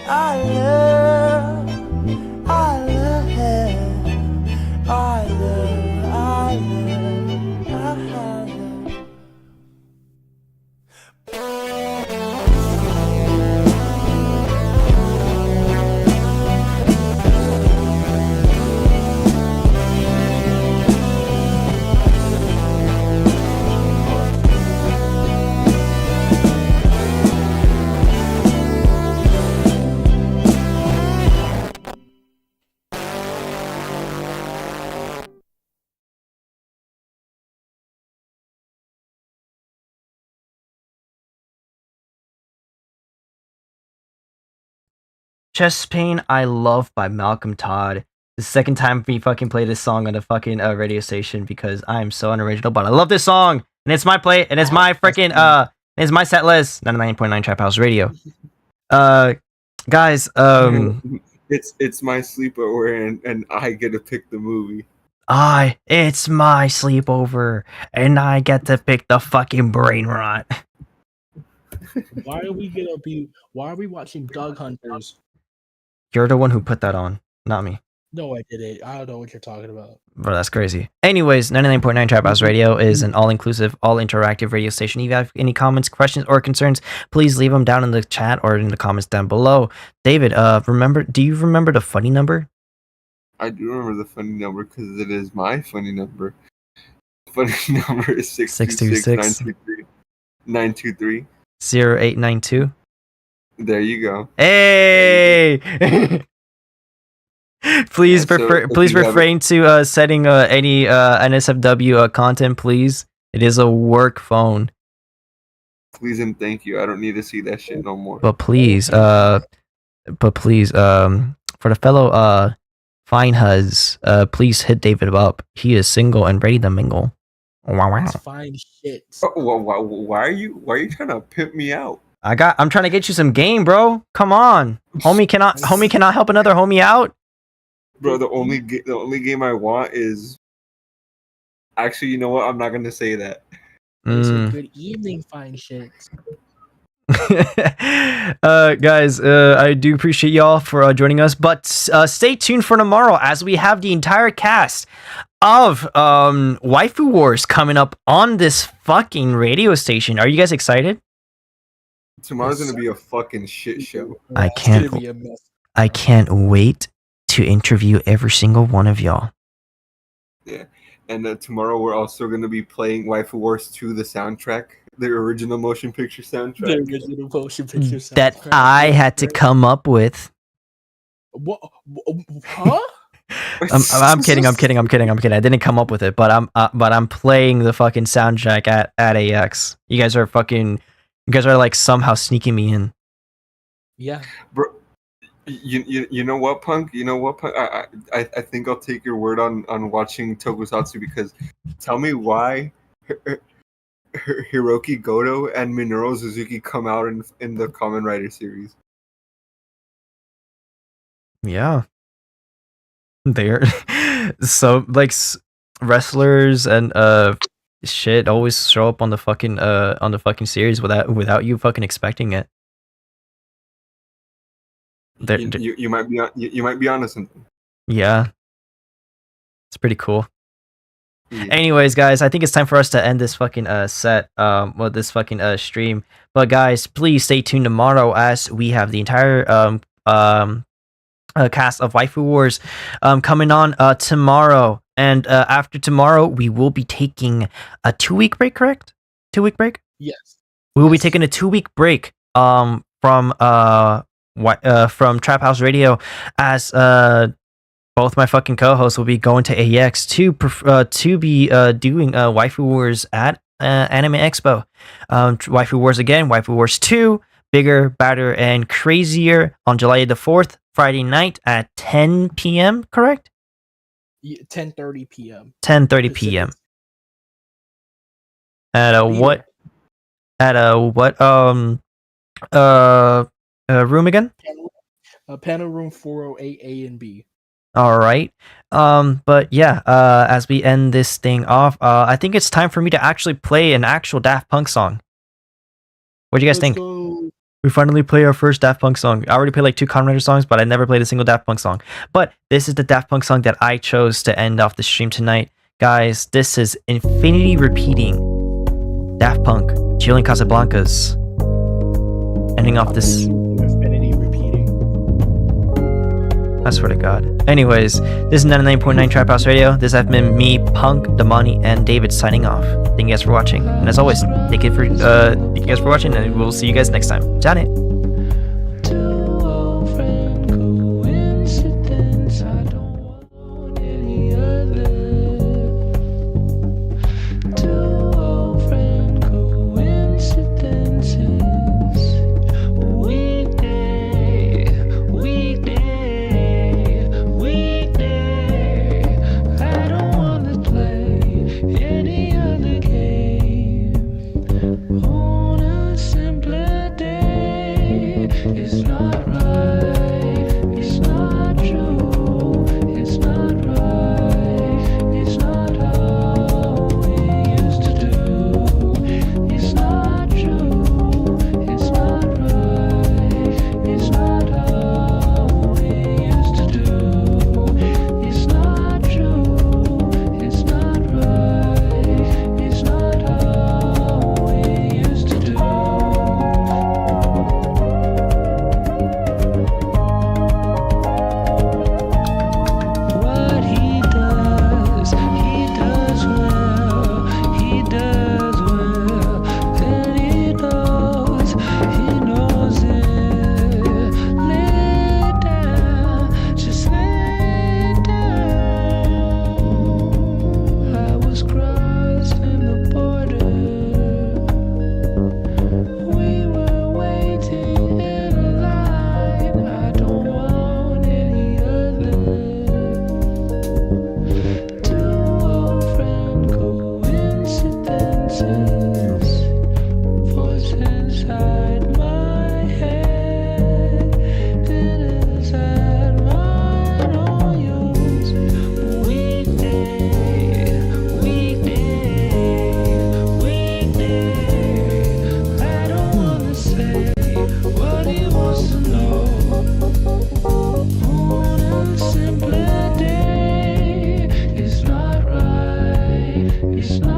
I love, I love, I love, I love, I love. Chest Pain I Love by Malcolm Todd. The second time we fucking play this song on the fucking radio station because I am so unoriginal, but I love this song and it's my play and it's my freaking it's my set list. 99.9 Trap House Radio. Guys, It's my sleepover and I get to pick the movie. it's my sleepover and I get to pick the fucking brain rot. Why are we watching Dog Hunters? You're the one who put that on, not me. No, I didn't. I don't know what you're talking about. Bro, that's crazy. Anyways, 99.9 Trap House Radio is an all-inclusive, all-interactive radio station. If you have any comments, questions, or concerns, please leave them down in the chat or in the comments down below. David, do you remember the funny number? I do remember the funny number because it is my funny number. Funny number is 626-923. 0892. There you go. Hey! Please refrain to setting any NSFW content, please. It is a work phone. Please and thank you. I don't need to see that shit no more. But please, for the fellow fine huz, please hit David up. He is single and ready to mingle. Wow. It's fine shit. Why are you trying to pimp me out? I'm trying to get you some game, bro. Come on, homie cannot help another homie out. Bro, the only game I want is. Actually, you know what? I'm not gonna say that. Good evening, fine shits. Guys, I do appreciate y'all for joining us, but stay tuned for tomorrow as we have the entire cast of Waifu Wars coming up on this fucking radio station. Are you guys excited? Tomorrow's gonna be a fucking shit show. I It's gonna can't be a mess. I can't wait to interview every single one of y'all. Yeah, and tomorrow we're also gonna be playing Waifu Wars 2, the soundtrack, the original motion picture soundtrack. The original motion picture That soundtrack. I had to come up with. What? Huh? I'm kidding. I didn't come up with it, but I'm playing the fucking soundtrack at AX. You guys are like somehow sneaking me in. Yeah. Bro, you know what, Punk? I think I'll take your word on watching Tokusatsu, because tell me why Hiroki Goto and Minoru Suzuki come out in the Kamen Rider series. Yeah, they're so like wrestlers and shit always show up on the fucking series without you fucking expecting it. You might be onto something. Yeah, it's pretty cool. Yeah. Anyways, guys, I think it's time for us to end this fucking this fucking stream. But guys, please stay tuned tomorrow as we have the entire cast of Waifu Wars coming on tomorrow. And after tomorrow, we will be taking a 2-week break, correct? 2-week break? Yes. We will be taking a 2-week break from Trap House Radio, as both my fucking co-hosts will be going to AX to be doing Waifu Wars at Anime Expo. Waifu Wars again, Waifu Wars 2, bigger, badder, and crazier on July the 4th, Friday night at 10 p.m. Correct? 10:30 p.m. 10:30 p.m. At what room again? Panel room 408 A and B. All right. But yeah, as we end this thing off, I think it's time for me to actually play an actual Daft Punk song. What do you guys think? Go. We finally play our first Daft Punk song. I already played like 2 Kamen Rider songs, but I never played a single Daft Punk song. But this is the Daft Punk song that I chose to end off the stream tonight. Guys, this is Infinity Repeating. Daft Punk, Chilling Casablancas. Ending off this. Infinity repeating. I swear to God. Anyways, this is 99.9 Trap House Radio. This has been me, Punk, Damani, and David signing off. Thank you guys for watching. And as always, thank you guys for watching, and we'll see you guys next time. Janet. On a simpler day. It's not